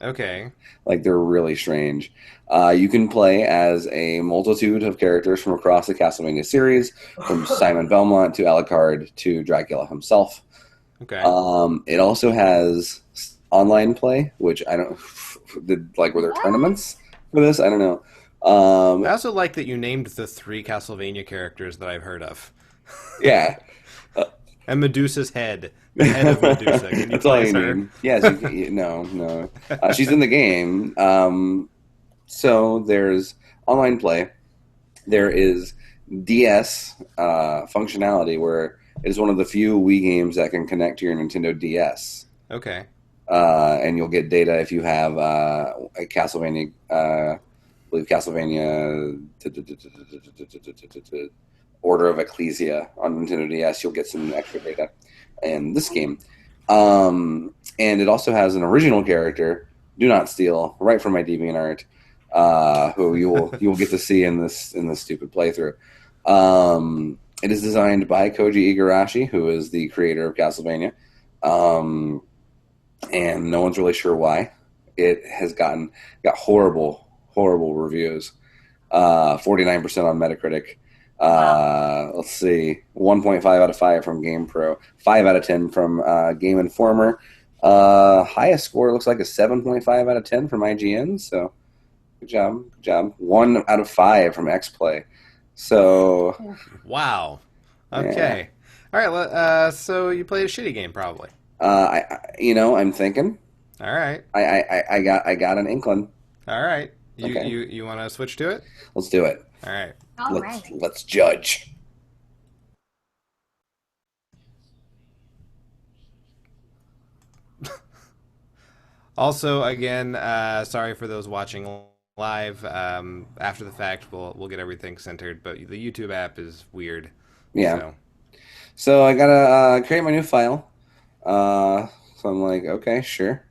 Okay. Like, they're really strange. You can play as a multitude of characters from across the Castlevania series, from Simon Belmont to Alucard to Dracula himself. Okay. It also has online play, which I don't... were there tournaments for this? I don't know. I also like that you named the 3 Castlevania characters that I've heard of. Yeah. And Medusa's head. The head of Medusa. Can you That's all you her? need. Yes. No. She's in the game. So there's online play. There is DS functionality where it is one of the few Wii games that can connect to your Nintendo DS. Okay. And you'll get data if you have a Castlevania, I believe Castlevania Order of Ecclesia on Nintendo DS. You'll get some extra data in this game. And it also has an original character, Do Not Steal, right from my DeviantArt, who you'll get to see in this stupid playthrough. It is designed by Koji Igarashi, who is the creator of Castlevania. And no one's really sure why. It has got horrible reviews. 49% on Metacritic. Let's see, 1.5 out of 5 from GamePro, 5 out of 10 from Game Informer. Highest score looks like a 7.5 out of 10 from IGN. So good job. 1 out of 5 from XPlay. So wow. Okay. Yeah. All right. So you played a shitty game, probably. I'm thinking. All right. I got an inkling. All right. Okay. You want to switch to it? Let's do it. All right. Let's judge. Also, again, sorry for those watching live. After the fact, we'll get everything centered, but the YouTube app is weird. Yeah. So I gotta create my new file. So I'm like, okay, sure.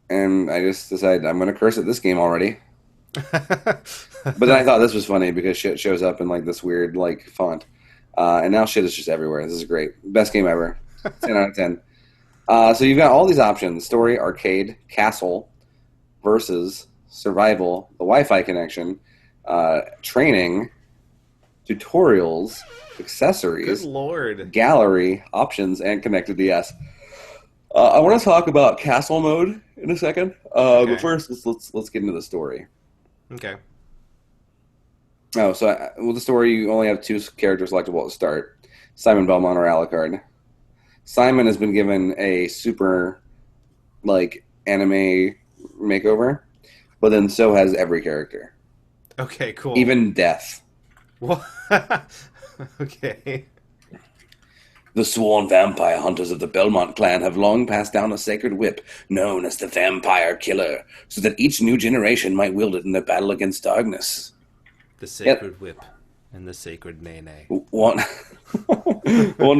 And I just decided I'm gonna curse at this game already. But then I thought this was funny because shit shows up in like this weird like font, and now shit is just everywhere. This is great, best game ever, 10 out of 10. So you've got all these options: story, arcade, castle, versus, survival, the Wi-Fi connection, training, tutorials, accessories, good lord, gallery, options, and connected DS. I want to talk about castle mode in a second, okay. but first let's get into the story. Okay. Oh, so the story, you only have 2 characters selectable at the start: Simon Belmont or Alucard. Simon has been given a super, like, anime makeover, but then so has every character. Okay, cool. Even Death. What? Okay. The sworn vampire hunters of the Belmont clan have long passed down a sacred whip known as the Vampire Killer, so that each new generation might wield it in their battle against darkness. The sacred whip and the sacred nene. One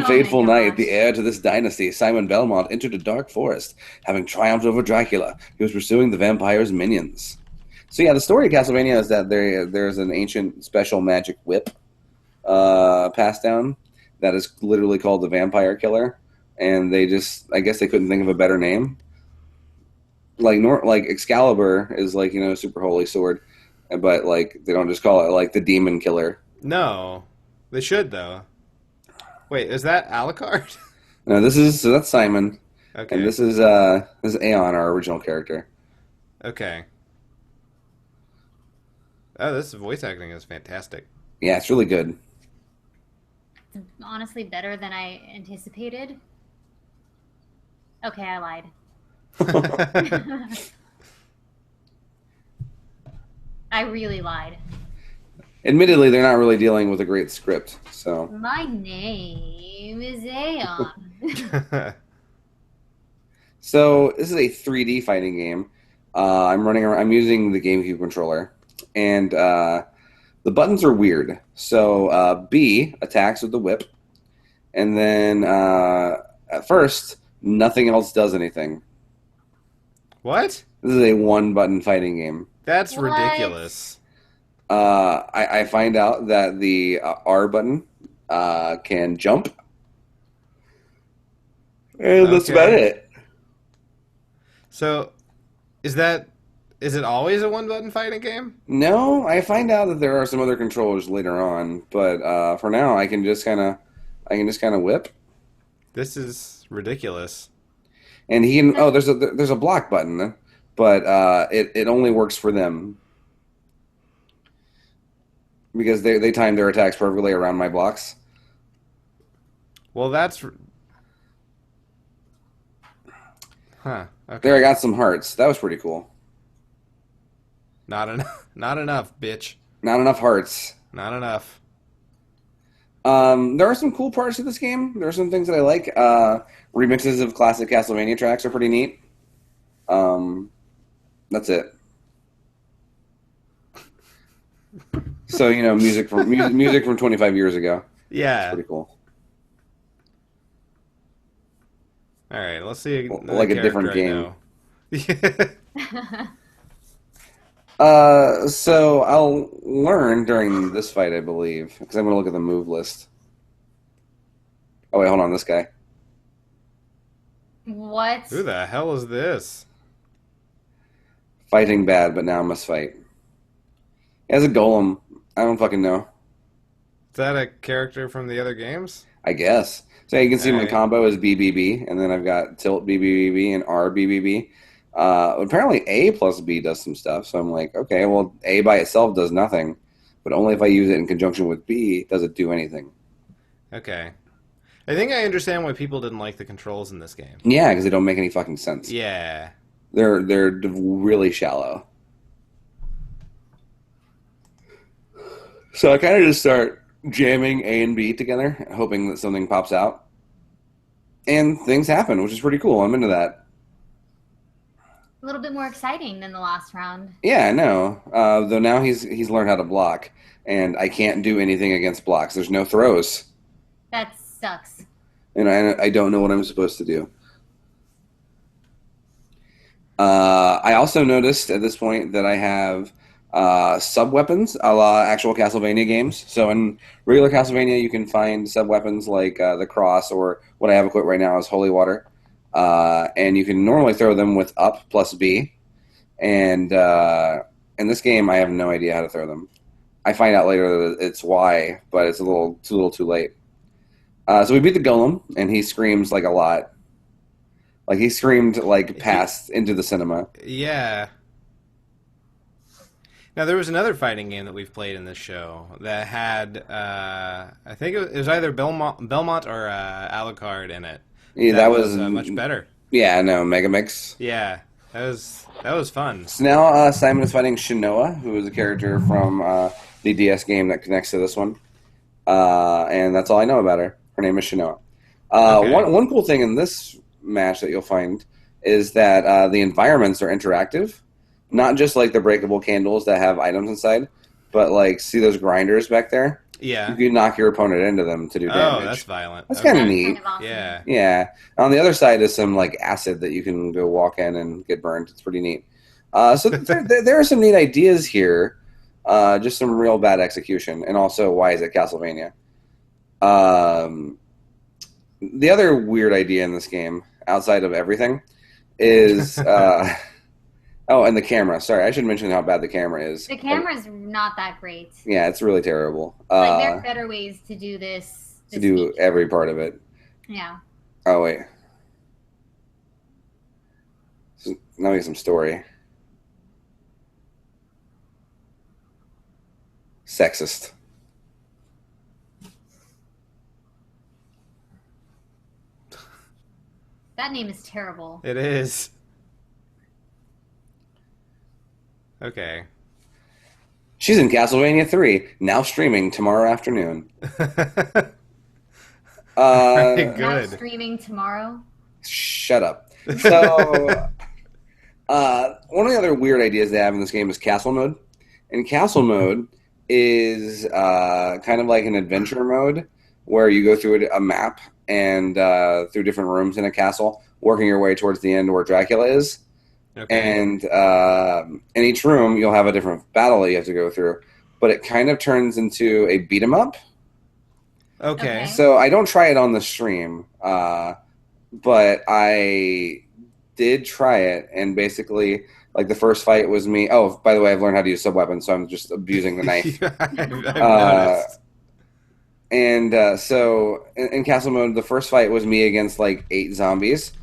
fateful night, the heir to this dynasty, Simon Belmont, entered a dark forest. Having triumphed over Dracula, he was pursuing the vampire's minions. So yeah, the story of Castlevania is that there's an ancient special magic whip passed down that is literally called the Vampire Killer, and I guess they couldn't think of a better name. Like Excalibur is like, a super holy sword, but like they don't just call it like the Demon Killer. No, they should though. Wait, is that Alucard? No, that's Simon. Okay. And this is Aeon, our original character. Okay. Oh, this voice acting is fantastic. Yeah, it's really good. It's honestly better than I anticipated. Okay, I lied. I really lied. Admittedly, they're not really dealing with a great script, so. My name is Aeon. So this is a 3D fighting game. I'm using the GameCube controller. and the buttons are weird. So B attacks with the whip, and then at first nothing else does anything. What? This is a one-button fighting game. That's What? ridiculous. I find out that the R button can jump, and that's Okay. about it. So, is it always a one-button fighting game? No, I find out that there are some other controllers later on, but for now, I can just kind of whip, This is ridiculous. and he can. Oh, there's a block button, but it only works for them because they time their attacks perfectly around my blocks. Well, huh. Okay. There, I got some hearts. That was pretty cool. Not enough. Not enough, bitch. Not enough hearts. Not enough. There are some cool parts to this game. There are some things that I like. Remixes of classic Castlevania tracks are pretty neat. That's it. So music from 25 years ago. Yeah. It's pretty cool. All right. Let's see. Like a different game. Yeah. So I'll learn during this fight, I believe, because I'm going to look at the move list. Oh wait, hold on, this guy. What? Who the hell is this? Fighting bad, but now I must fight. He has a golem. I don't fucking know. Is that a character from the other games? I guess. So you can see my Alright. combo is BBB, and then I've got tilt BBB and R BBB. Apparently A plus B does some stuff, so I'm like, okay, well, A by itself does nothing, but only if I use it in conjunction with B does it do anything. Okay. I think I understand why people didn't like the controls in this game. Yeah, because they don't make any fucking sense. Yeah. They're really shallow. So I kind of just start jamming A and B together, hoping that something pops out. And things happen, which is pretty cool. I'm into that. A little bit more exciting than the last round. Yeah, I know. Though now he's learned how to block, and I can't do anything against blocks. There's no throws. That sucks. And I don't know what I'm supposed to do. I also noticed at this point that I have sub-weapons a la actual Castlevania games. So in regular Castlevania, you can find sub-weapons like the cross, or what I have equipped right now is holy water. And you can normally throw them with up plus B. And in this game, I have no idea how to throw them. I find out later that it's Y, but it's a little too late. So we beat the golem, and he screams like a lot. Like he screamed like past into the cinema. Yeah. Now, there was another fighting game that we've played in this show that had, I think it was either Belmont or Alucard in it. Yeah, that was much better. Yeah, no, Megamix. Yeah, that was fun. So now Simon is fighting Shinoa, who is a character from the DS game that connects to this one. And that's all I know about her. Her name is Shinoa. Okay. One cool thing in this match that you'll find is that the environments are interactive. Not just like the breakable candles that have items inside, but like, see those grinders back there? Yeah. You can knock your opponent into them to do damage. Oh, that's violent. That's Okay. kind of That's neat. kind of awesome. Yeah. Yeah. On the other side is some like acid that you can go walk in and get burned. It's pretty neat. So there are some neat ideas here. Just some real bad execution, and also why is it Castlevania? The other weird idea in this game, outside of everything, is oh, and the camera. Sorry, I should mention how bad the camera is. The camera's not that great. Yeah, it's really terrible. Like, there are better ways to do this. To do feature. every part of it. Yeah. Oh wait. Now we get some story. Sexist. That name is terrible. It is. Okay. She's in Castlevania 3, now streaming tomorrow afternoon. Very Now good. streaming tomorrow. Shut up. So, one of the other weird ideas they have in this game is castle mode. And castle mode is kind of like an adventure mode where you go through a map and through different rooms in a castle, working your way towards the end where Dracula is. Okay. And in each room, you'll have a different battle that you have to go through. But it kind of turns into a beat 'em up. Okay. So I don't try it on the stream, but I did try it, and basically, like the first fight was me. Oh, by the way, I've learned how to use sub weapons, so I'm just abusing the knife. I've Uh, noticed. and so in castle mode, the first fight was me against like 8 zombies,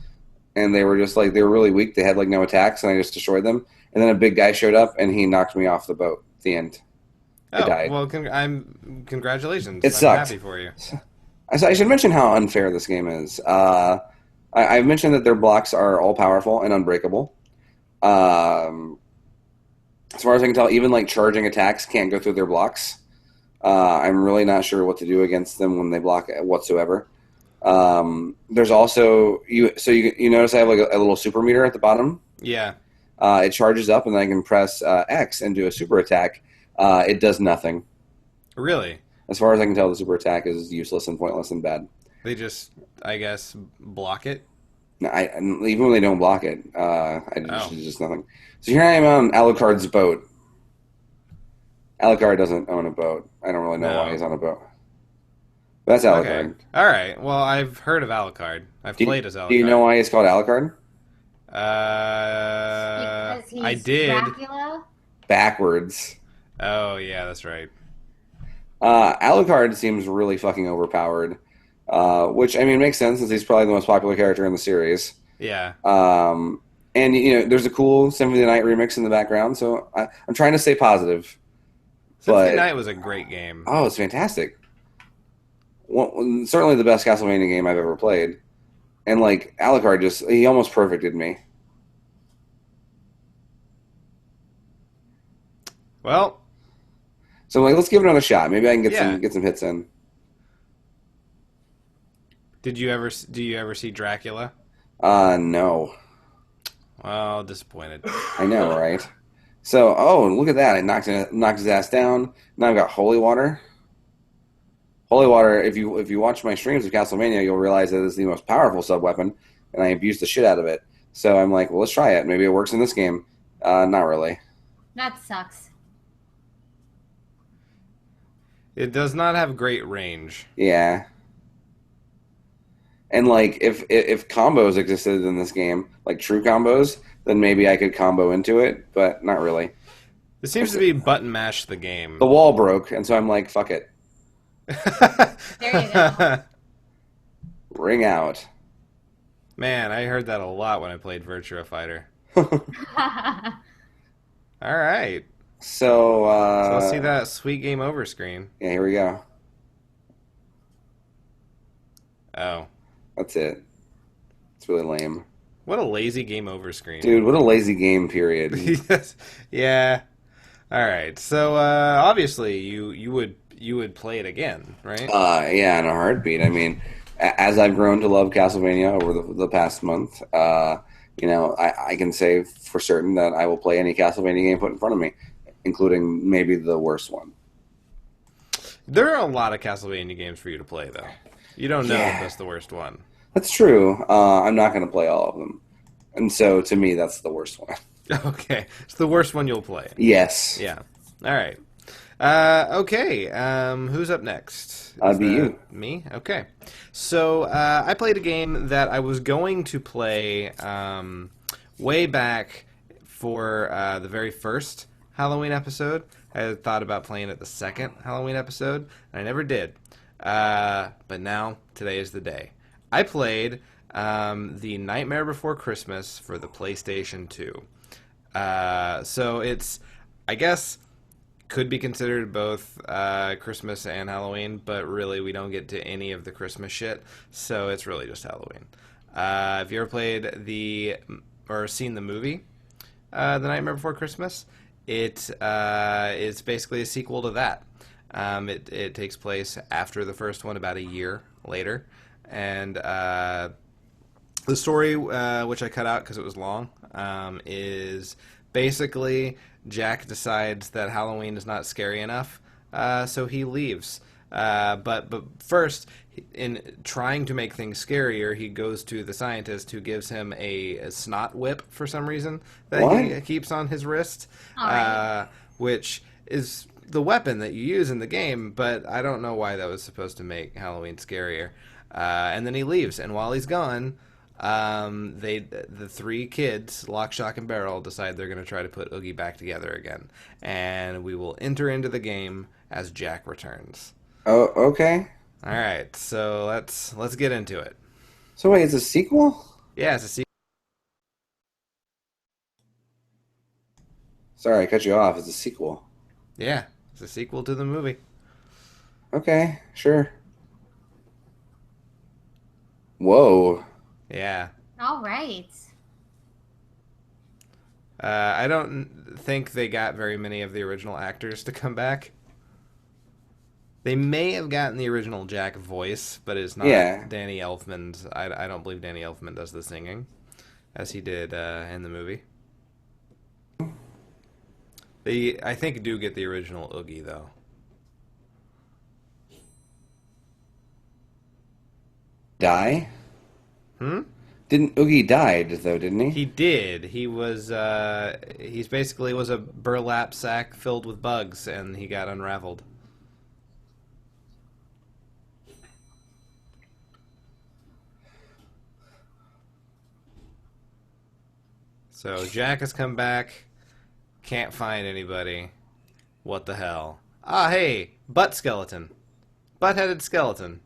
and they were just like they were really weak. They had like no attacks, and I just destroyed them. And then a big guy showed up, and he knocked me off the boat. At the end, I Oh, died. well, congratulations. It I'm sucked. happy for you. I should mention how unfair this game is. I've mentioned that their blocks are all powerful and unbreakable. Um, as far as I can tell, even like charging attacks can't go through their blocks. I'm really not sure what to do against them when they block whatsoever. There's also you notice I have like a little super meter at the bottom. Yeah. It charges up, and then I can press X and do a super attack. It does nothing. Really? As far as I can tell, the super attack is useless and pointless and bad. They just, I guess, block it? No, even when they don't block it, Oh. it's just nothing. So here I am on Alucard's boat. Alucard doesn't own a boat. I don't really know No. why he's on a boat. But that's Alucard. Okay. All right. Well, I've heard of Alucard. I've played as Alucard. Do you know why he's called Alucard? Because he's I did. Dracula. Backwards. Oh, yeah, that's right. Alucard seems really fucking overpowered, which I mean makes sense since he's probably the most popular character in the series. Yeah. And you know, there's a cool Symphony of the Night remix in the background, so I'm trying to stay positive. Symphony of But the Night was a great game. oh, it's fantastic. Certainly the best Castlevania game I've ever played. And like Alucard he almost perfected me. Well, So like let's give it another shot. Maybe I can Yeah. get some hits in. do you ever see Dracula? No. Well, disappointed. I know, right? So, oh, look at that. I knocked his ass down. Now I've got holy water. Holy water, if you watch my streams of Castlevania, you'll realize that it's the most powerful sub-weapon, and I abuse the shit out of it. So I'm like, well, let's try it. Maybe it works in this game. Not really. That sucks. It does not have great range. Yeah. And like if combos existed in this game, like true combos, then maybe I could combo into it, but not really. It seems to be button mash the game. The wall broke, and so I'm like, fuck it. There you go. Ring out. Man, I heard that a lot when I played Virtua Fighter. All right. So So let's see that sweet game over screen. yeah, here we go. Oh. That's it. It's really lame. What a lazy game over screen. Dude, what a lazy game, period. Yes. Yeah. All right. So obviously you would play it again, right? Yeah, in a heartbeat. I mean, as I've grown to love Castlevania over the past month, you know, I can say for certain that I will play any Castlevania game put in front of me, including maybe the worst one. There are a lot of Castlevania games for you to play, though. You don't know Yeah. if that's the worst one. That's true. I'm not going to play all of them. And so, to me, that's the worst one. Okay. It's the worst one you'll play. Yes. Yeah. All right. Okay. Who's up next? Be you. Me? Okay. So I played a game that I was going to play way back for the very first Halloween episode. I had thought about playing it the second Halloween episode, and I never did. But now, today is the day. I played the Nightmare Before Christmas for the PlayStation 2. So it's, I guess, could be considered both Christmas and Halloween, but really we don't get to any of the Christmas shit, so it's really just Halloween. Have you ever played or seen the movie, The Nightmare Before Christmas? It's basically a sequel to that. It takes place after the first one, about a year later, and the story, which I cut out because it was long, is basically, Jack decides that Halloween is not scary enough, so he leaves. But first, in trying to make things scarier, he goes to the scientist who gives him a snot whip for some reason that What? he keeps on his wrist, All right. which is the weapon that you use in the game. But I don't know why that was supposed to make Halloween scarier. And then he leaves, and while he's gone, the three kids, Lock, Shock, and Barrel, decide they're going to try to put Oogie back together again, and we will enter into the game as Jack returns. Oh, okay. All right, so let's get into it. So wait, it's a sequel? Yeah, it's a sequel. Sorry, I cut you off. It's a sequel. Yeah, it's a sequel to the movie. Okay, sure. Whoa. Yeah. All right. I don't think they got very many of the original actors to come back. They may have gotten the original Jack voice, but it's not Yeah. Danny Elfman's. I don't believe Danny Elfman does the singing as he did in the movie. They, I think, do get the original Oogie, though. Die? Hmm? Didn't Oogie died though, didn't he? He did. He was, he's basically was a burlap sack filled with bugs, and he got unraveled. So Jack has come back, can't find anybody. What the hell? Ah, hey, butt skeleton. Butt-headed skeleton.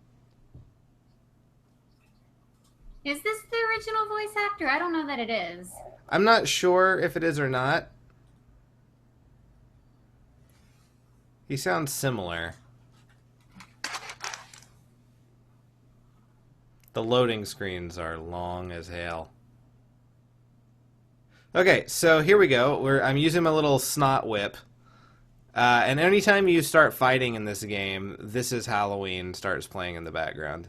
Is this the original voice actor? I don't know that it is. I'm not sure if it is or not. He sounds similar. The loading screens are long as hell. Okay, so here we go. I'm using my little snot whip. And anytime you start fighting in this game, This Is Halloween starts playing in the background.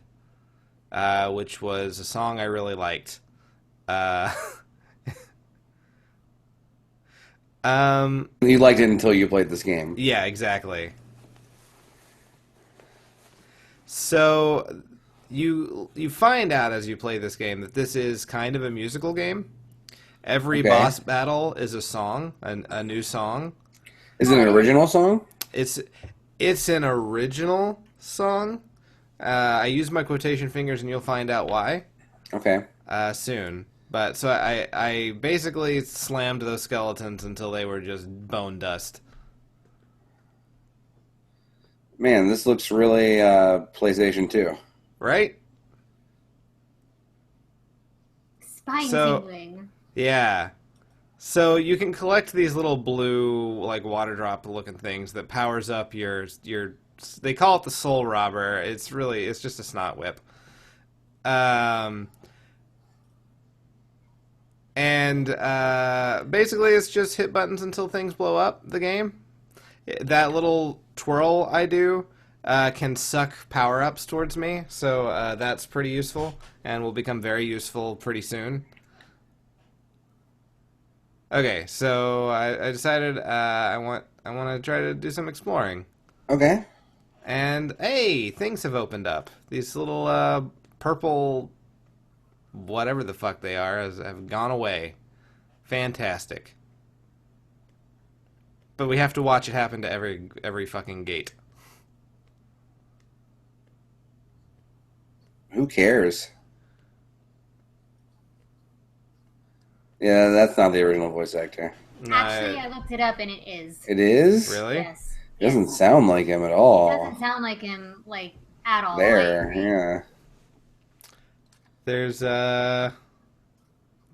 Which was a song I really liked. You liked it until you played this game. Yeah, exactly. So you find out as you play this game that this is kind of a musical game. Every Okay. boss battle is a song, a new song. Is it an original song? It's an original song. I use my quotation fingers, and you'll find out why Okay. soon. But so I basically slammed those skeletons until they were just bone dust. Man, this looks really PlayStation 2. Right? Spine So- tingling. Yeah. So you can collect these little blue, like water drop looking things that powers up your. They call it the Soul Robber. It's just a snot whip. And basically it's just hit buttons until things blow up the game. That little twirl I do can suck power ups towards me, so that's pretty useful and will become very useful pretty soon. Okay, so I decided I want to try to do some exploring, Okay. and hey, things have opened up. These little purple, whatever the fuck they are, have gone away. Fantastic. But we have to watch it happen to every fucking gate. Who cares? Yeah, that's not the original voice actor. Actually, I looked it up and it is. It is? Really? Yes. It doesn't sound like him at all. It doesn't sound like him, like, at all. There, Like, yeah. There's the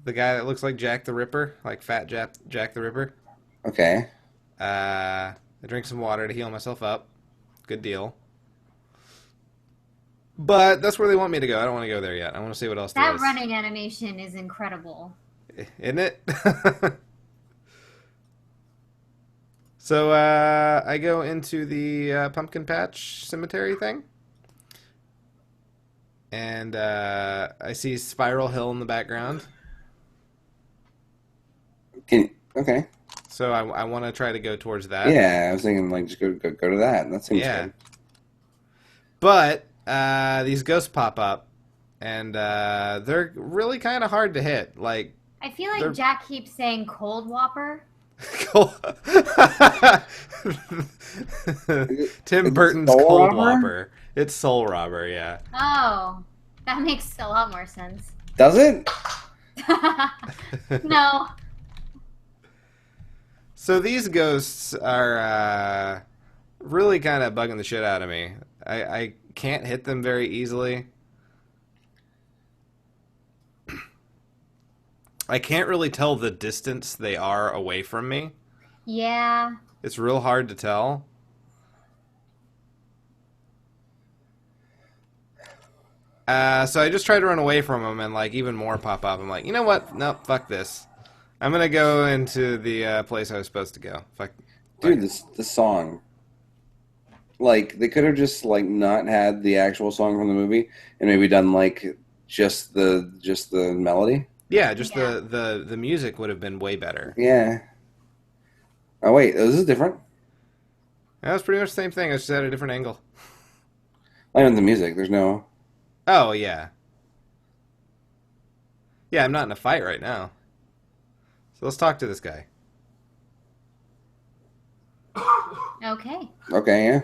guy that looks like Jack the Ripper, like Fat Jack the Ripper. Okay. I drink some water to heal myself up. Good deal. But that's where they want me to go. I don't want to go there yet. I want to see what else there that is. running animation is incredible. Isn't it? So I go into the pumpkin patch cemetery thing. And I see Spiral Hill in the background. Okay. So I want to try to go towards that. Yeah, I was thinking like just go to that. That seems good. But these ghosts pop up, and they're really kind of hard to hit. Like I feel like Jack keeps saying cold whopper. Tim Burton's Cold Whopper. It's Soul Robber, yeah. Oh, that makes a lot more sense. Does it? No. So these ghosts are really kind of bugging the shit out of me. I can't hit them very easily. I can't really tell the distance they are away from me. Yeah. It's real hard to tell. So I just try to run away from them, and like even more pop up. I'm like, you know what? Nope, fuck this. I'm gonna go into the place I was supposed to go. Fuck. Dude, the song. Like they could have just like not had the actual song from the movie, and maybe done like just the melody. Yeah, just the music would have been way better. Yeah. Oh wait, this is different. That was pretty much the same thing. I just at a different angle. I meant the music. There's no. Oh yeah. Yeah, I'm not in a fight right now. So let's talk to this guy. Okay. Okay, yeah.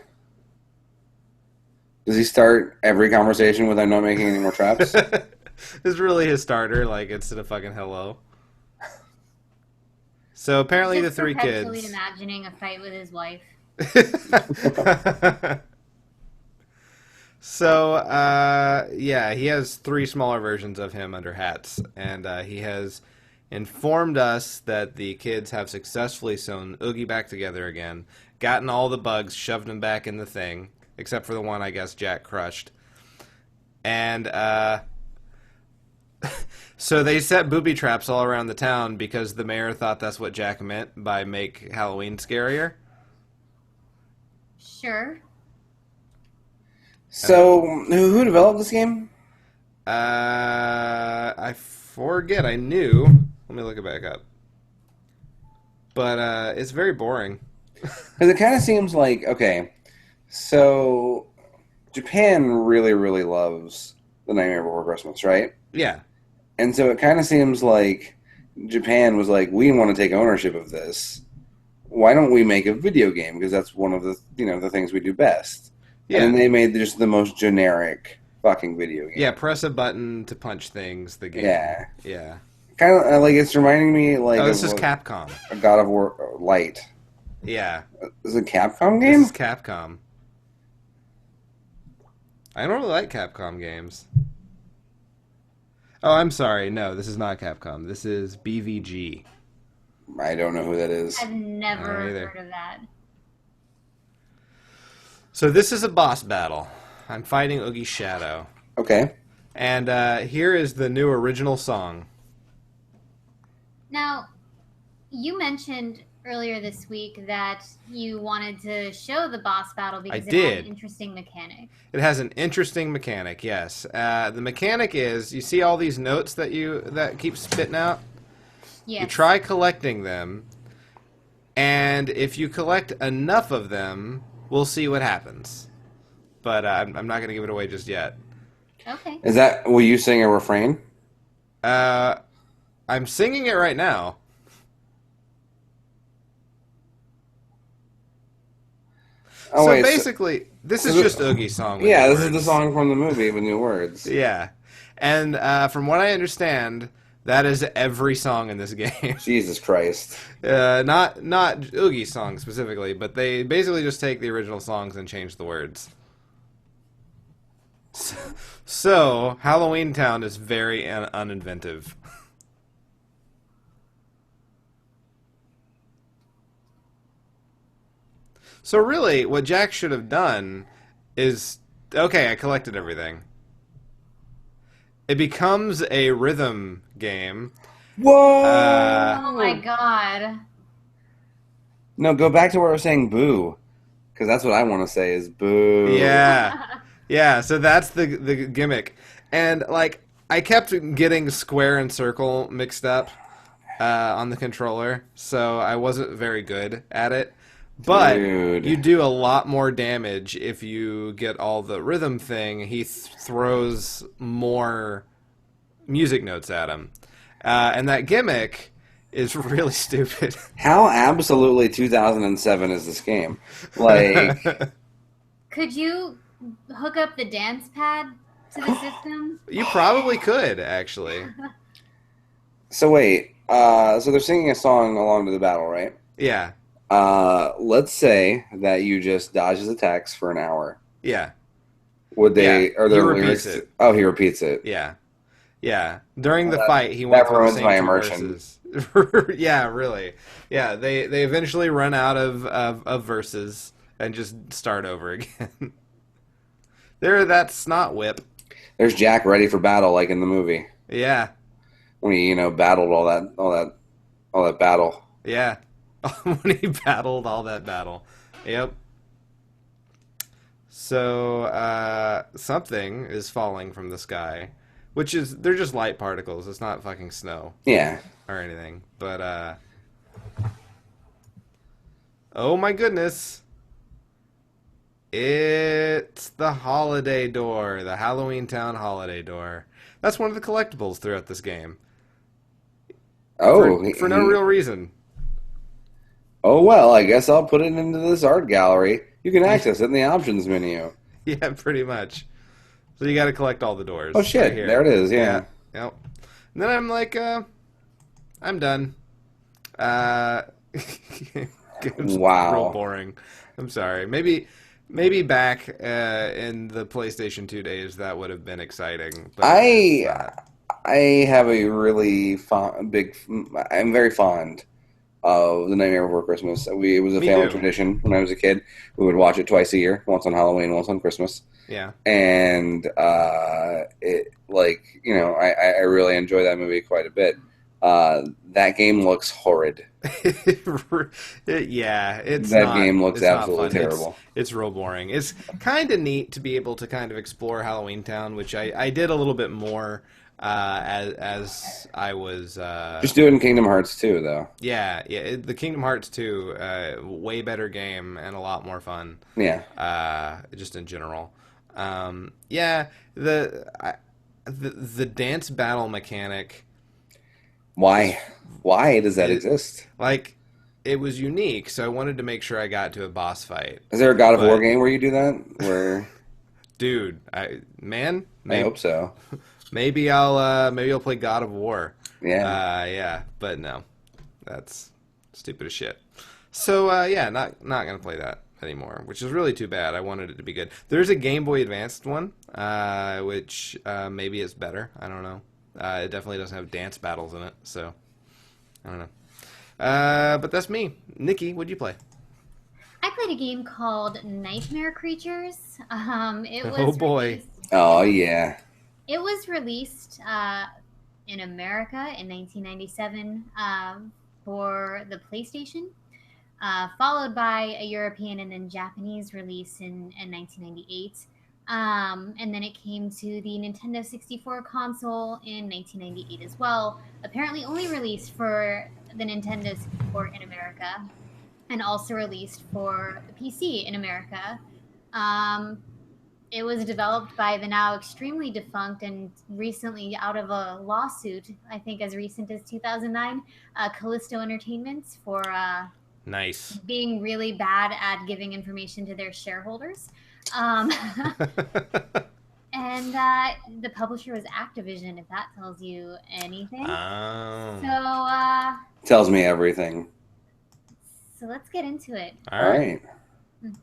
Does he start every conversation with "I'm not making any more traps"? This is really his starter, like instead of fucking hello. So apparently the three perpetually kids. imagining a fight with his wife. So yeah, he has 3 smaller versions of him under hats, and he has informed us that the kids have successfully sewn Oogie back together again, gotten all the bugs, shoved them back in the thing, except for the one I guess Jack crushed. And so they set booby traps all around the town because the mayor thought that's what Jack meant by make Halloween scarier. Sure. So, who developed this game? I forget. I knew. Let me look it back up. But it's very boring. Because it kind of seems like, okay, so Japan really, really loves The Nightmare Before Christmas, right? Yeah. And so it kind of seems like Japan was like, we want to take ownership of this. Why don't we make a video game? Because that's one of the the things we do best. Yeah. And then they made just the most generic fucking video game. Yeah, press a button to punch things. The game. Yeah. Yeah. Kind of like it's reminding me like. Oh, this is Capcom. A God of War Light. Yeah. Is it a Capcom game? This is Capcom. I don't really like Capcom games. Oh, I'm sorry. No, this is not Capcom. This is BVG. I don't know who that is. I've never heard of that. So this is a boss battle. I'm fighting Oogie's shadow. Okay. And here is the new original song. Now, you mentioned earlier this week that you wanted to show the boss battle because it had an interesting mechanic. It has an interesting mechanic, yes. The mechanic is, you see all these notes that keep spitting out? Yes. You try collecting them, and if you collect enough of them, we'll see what happens. But I'm not going to give it away just yet. Okay. Will you sing a refrain? I'm singing it right now. Oh, so wait, basically, this is just Oogie's song. Yeah, this is the song from the movie with new words. Yeah. And from what I understand, that is every song in this game. Jesus Christ. Not Oogie's song specifically, but they basically just take the original songs and change the words. So, Halloween Town is very uninventive. So really, what Jack should have done is, okay, I collected everything. It becomes a rhythm game. Whoa! Oh my god. No, go back to where I was saying boo. Because that's what I want to say is boo. Yeah. Yeah, so that's the gimmick. And, like, I kept getting square and circle mixed up. on the controller, so I wasn't very good at it. But Dude. you do a lot more damage if you get all the rhythm thing. He throws more music notes at him. And that gimmick is really stupid. How absolutely 2007 is this game? Like, Could you hook up the dance pad to the system? You probably could, actually. so wait, so they're singing a song along to the battle, right? Yeah. Let's say that you just dodge his attacks for an hour. Yeah. Would they? Yeah, Are there he lyrics? repeats it. Oh, he repeats it. Yeah. Yeah. During the Well, fight, he went that through the ruins same my two immersion. verses. Yeah, really. Yeah, they eventually run out of verses and just start over again. There, that snot whip. There's Jack ready for battle, like in the movie Yeah. when he, battled all that battle. Yeah. When he battled all that battle. Yep. So, something is falling from the sky, which is, they're just light particles. It's not fucking snow Yeah. or anything. But, oh my goodness. It's the holiday door, the Halloween Town holiday door. That's one of the collectibles throughout this game. Oh, For no real reason. Oh well, I guess I'll put it into this art gallery. You can access it in the options menu. Yeah, pretty much. So you got to collect all the doors. Oh shit, right here. there it is. Yeah. Yep. And then I'm like, I'm done. Game's Wow. real boring. I'm sorry. Maybe back in the PlayStation 2 days that would have been exciting. But it's not. I have a really I'm very fond of The Nightmare Before Christmas. It was a Me family too. tradition when I was a kid. We would watch it twice a year, once on Halloween, once on Christmas. Yeah. And it, I really enjoy that movie quite a bit. That game looks horrid. Yeah, it's That not, game looks it's not absolutely fun. terrible. It's real boring. It's kind of neat to be able to kind of explore Halloween Town, which I did a little bit more as I was. Just do it in Kingdom Hearts 2, though. Yeah, the Kingdom Hearts 2, way better game and a lot more fun. Yeah. Just in general. Yeah, the dance battle mechanic. Why? Why does that exist? Like, it was unique, so I wanted to make sure I got to a boss fight. Is there a God of War But- game where you do that? Where Dude, I maybe, hope so. maybe I'll play God of War. Yeah. Yeah, but no, that's stupid as shit. So yeah, not gonna play that anymore, which is really too bad. I wanted it to be good. There's a Game Boy Advanced one, which maybe is better. I don't know. It definitely doesn't have dance battles in it, so I don't know. But that's me. Nikki, what'd you play? I played a game called Nightmare Creatures. It was Oh, boy. released- Oh yeah. It was released in America in 1997 for the PlayStation, followed by a European and then Japanese release in 1998. And then it came to the Nintendo 64 console in 1998 as well. Apparently only released for the Nintendo 64 in America, and also released for the PC in America. It was developed by the now extremely defunct and recently out of a lawsuit, I think as recent as 2009, Callisto Entertainment for Nice. being really bad at giving information to their shareholders. And the publisher was Activision, if that tells you anything. Oh. Tells me everything. So let's get into it. All All right. right.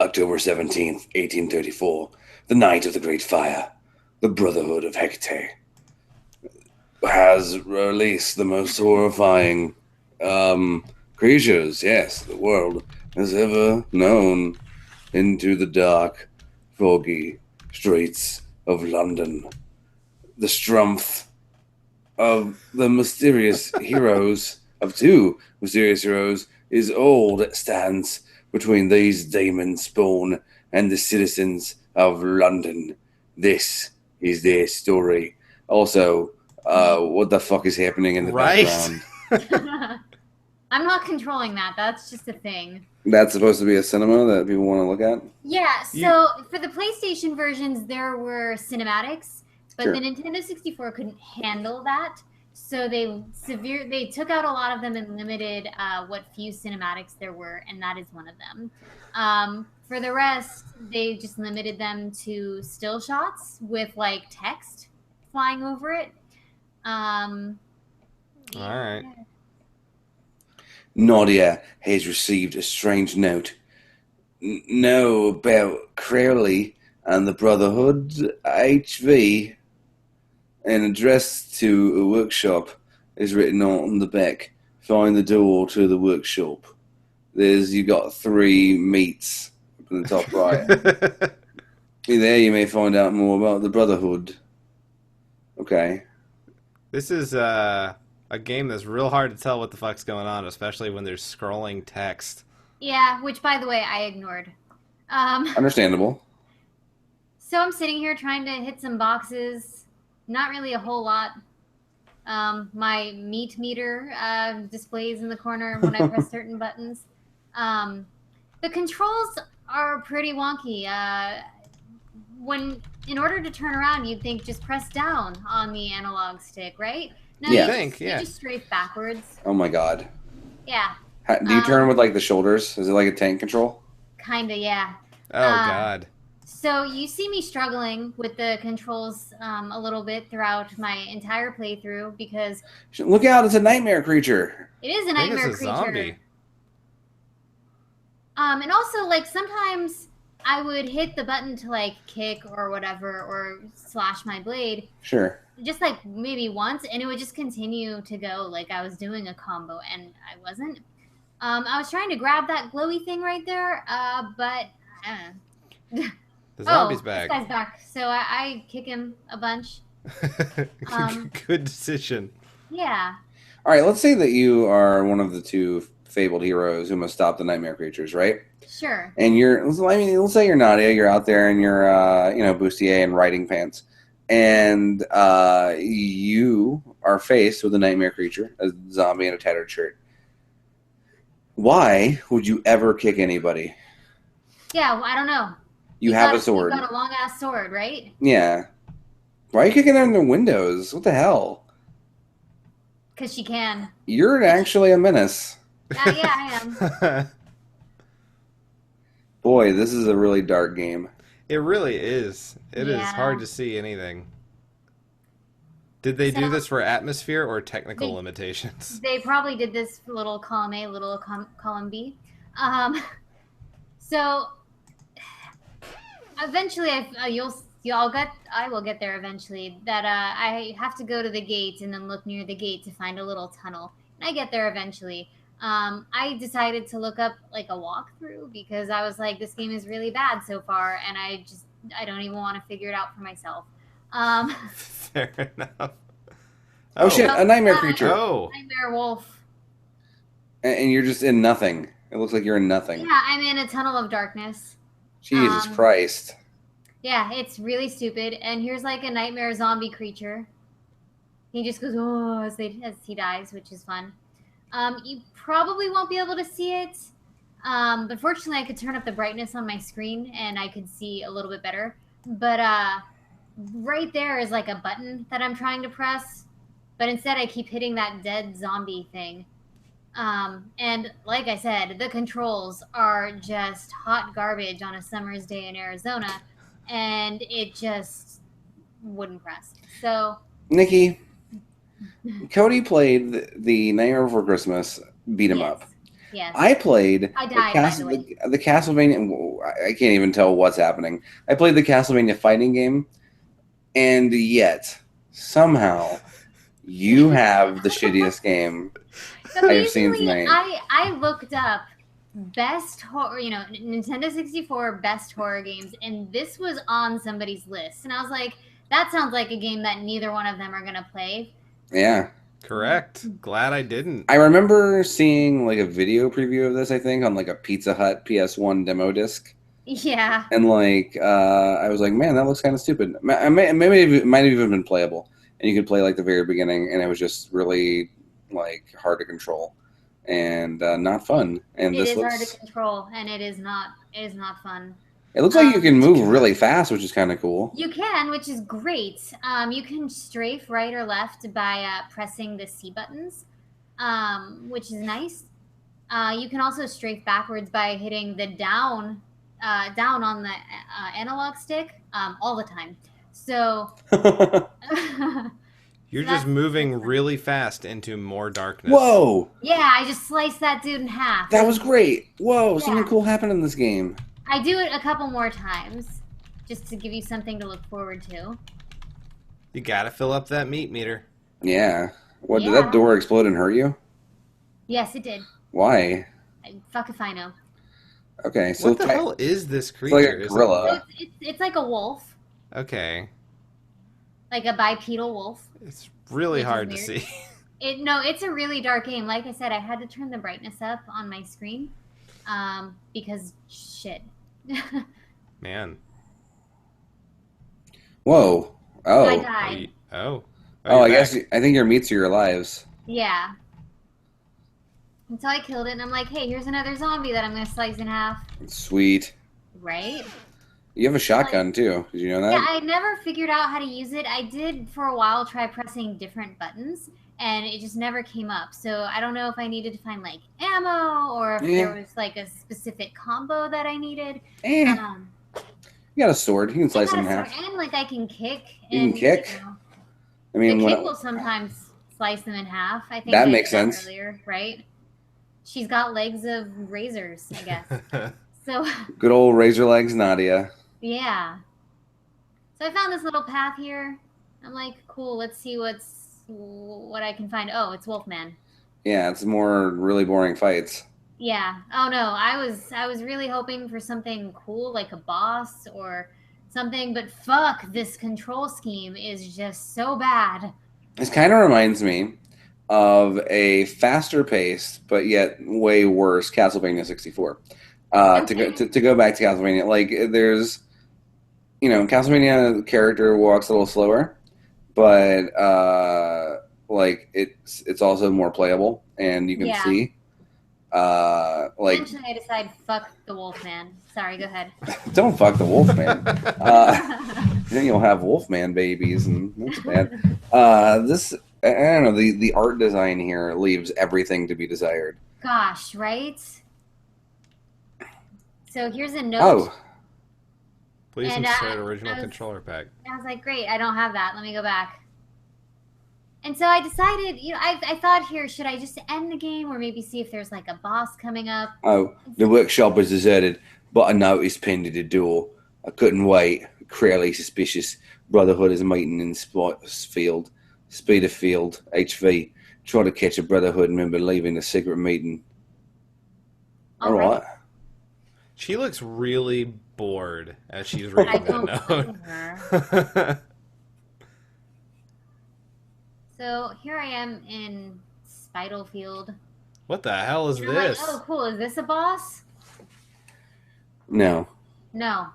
October 17th, 1834, the night of the Great Fire, the Brotherhood of Hecate has released the most horrifying creatures, yes, the world has ever known, into the dark, foggy streets of London. The strength of the mysterious heroes, of two mysterious heroes, is all that stands between these demon spawn and the citizens of London. This is their story. Also, what the fuck is happening in the background? I'm not controlling that. That's just a thing. That's supposed to be a cinema that people want to look at? Yeah, so for the PlayStation versions, there were cinematics, but Sure. the Nintendo 64 couldn't handle that. So they took out a lot of them and limited what few cinematics there were, and that is one of them. For the rest, they just limited them to still shots with like text flying over it. All right. Nadia has received a strange note. Know about Crowley and the Brotherhood HV. An address to a workshop is written on the back. Find the door to the workshop. You got 3 meets up in the top right. There you may find out more about the Brotherhood. Okay. This is a game that's real hard to tell what the fuck's going on, especially when there's scrolling text. Yeah, which by the way I ignored. Understandable. So I'm sitting here trying to hit some boxes. Not really a whole lot. My meat meter displays in the corner when I press certain buttons. The controls are pretty wonky. In order to turn around, you'd think just press down on the analog stick, right? No, Yeah. you just strafe backwards. Oh my god. Yeah. Do you turn with like the shoulders? Is it like a tank control? Kinda, yeah. Oh god. So you see me struggling with the controls a little bit throughout my entire playthrough because Look out! It's a nightmare creature. it is a I think nightmare it's a creature. zombie. And also, like, sometimes I would hit the button to like kick or whatever or slash my blade, Sure. just like maybe once, and it would just continue to go like I was doing a combo, and I wasn't. I was trying to grab that glowy thing right there, but I don't know. The zombie's back. This guy's back. So I kick him a bunch. Good decision. Yeah. All right. Let's say that you are one of the 2 fabled heroes who must stop the nightmare creatures, right? Sure. And let's say you're Nadia. You're out there in your, bustier and riding pants, and you are faced with a nightmare creature, a zombie in a tattered shirt. Why would you ever kick anybody? Yeah, well, I don't know. You have a sword. You got a long ass sword, right? Yeah. Why are you kicking them in the windows? What the hell? Because she can. You're actually a menace. Yeah, I am. Boy, this is a really dark game. It really is. It is Yeah. hard to see anything. Did they do this for atmosphere or technical limitations? They probably did this for little column A, little column B. So eventually, I will get there eventually. That I have to go to the gate and then look near the gate to find a little tunnel. And I get there eventually. I decided to look up like a walkthrough because I was like, this game is really bad so far, and I don't even want to figure it out for myself. Fair enough. Oh shit, a nightmare creature. Oh. Nightmare wolf. And you're just in nothing. It looks like you're in nothing. Yeah, I'm in a tunnel of darkness. Jesus Christ. Yeah, it's really stupid. And here's like a nightmare zombie creature. He just goes, oh, as he dies, which is fun. You probably won't be able to see it. But fortunately, I could turn up the brightness on my screen and I could see a little bit better. But right there is like a button that I'm trying to press. But instead, I keep hitting that dead zombie thing. And like I said, the controls are just hot garbage on a summer's day in Arizona. And it just wouldn't press. So, Nikki, Cody played the Nightmare Before Christmas beat 'em up. Yes. I played I died, by the way. the Castlevania. I can't even tell what's happening. I played the Castlevania fighting game, and yet somehow you have the shittiest game So I have seen basically, tonight. I looked up best horror, Nintendo 64 best horror games, and this was on somebody's list. And I was like, that sounds like a game that neither one of them are going to play. Yeah. Correct. Glad I didn't. I remember seeing like a video preview of this, I think, on like a Pizza Hut PS1 demo disc. Yeah. And like, I was like, man, that looks kind of stupid. Maybe it might have even been playable. and you could play like the very beginning, and it was just really like hard to control and not fun. And It this is hard looks. to control, and it is not fun. It looks like you can move God. really fast, which is kind of cool. You can, which is great. You can strafe right or left by pressing the C buttons, which is nice. You can also strafe backwards by hitting the down on the analog stick all the time. So You're So just that's- moving really fast into more darkness. Whoa! yeah, I just sliced that dude in half. That was great. Whoa! Yeah. Something cool happened in this game. I do it a couple more times just to give you something to look forward to. You gotta fill up that meat meter. Yeah. What, did Yeah. that door explode and hurt you? Yes, it did. Why? Fuck if I know. Okay, so What the hell is this like a creature? Is it- gorilla. It's like a wolf, Okay. like a bipedal wolf. It's really Which is hard to weird. see. It's a really dark game. Like I said, I had to turn the brightness up on my screen, because shit. Man. Whoa. I Oh. Oh, died. oh. Oh, I you're guess back. I think your meats are your lives. Yeah. And so I killed it, and I'm like, hey, here's another zombie that I'm gonna slice in half. Sweet. Right? You have a shotgun too. Did you know that? Yeah, I never figured out how to use it. I did for a while try pressing different buttons, and it just never came up. So I don't know if I needed to find like ammo or if Yeah. there was like a specific combo that I needed. Eh, you got a sword. You can slice it in half. And like I can kick. You can and, kick? know, I mean, the what, kick will sometimes slice them in half. I think That I makes did sense. earlier, right? She's got legs of razors, I guess. So good old razor legs, Nadia. yeah. So I found this little path here. I'm like, cool. Let's see what I can find. Oh, it's Wolfman. Yeah, it's more really boring fights. Yeah. Oh no, I was really hoping for something cool like a boss or something, but fuck, this control scheme is just so bad. This kind of reminds me of a faster paced, but yet way worse Castlevania 64. To go back to Castlevania, like there's, Castlevania character walks a little slower, but like it's also more playable, and you can Yeah. see. Like, Eventually I decide, fuck the Wolfman. Sorry, go ahead. don't fuck the Wolfman. Then you'll have Wolfman babies, and that's bad. This, I don't know, the art design here leaves everything to be desired. Gosh, right? So here's a note. Oh, Please And, insert original I was- controller pack. I was like, great, I don't have that. Let me go back. And so I decided, I thought here, should I just end the game or maybe see if there's like a boss coming up? the workshop was deserted, but a notice pinned at the door. I couldn't wait. Clearly suspicious. Brotherhood is meeting in Spiderfield, HV. Try to catch a Brotherhood member leaving a secret meeting. All right. She looks really bored as she's I reading don't that blame her. note. So here I am in Spiderfield. What the hell is And I'm like, this? oh, cool. Is this a boss? No, No.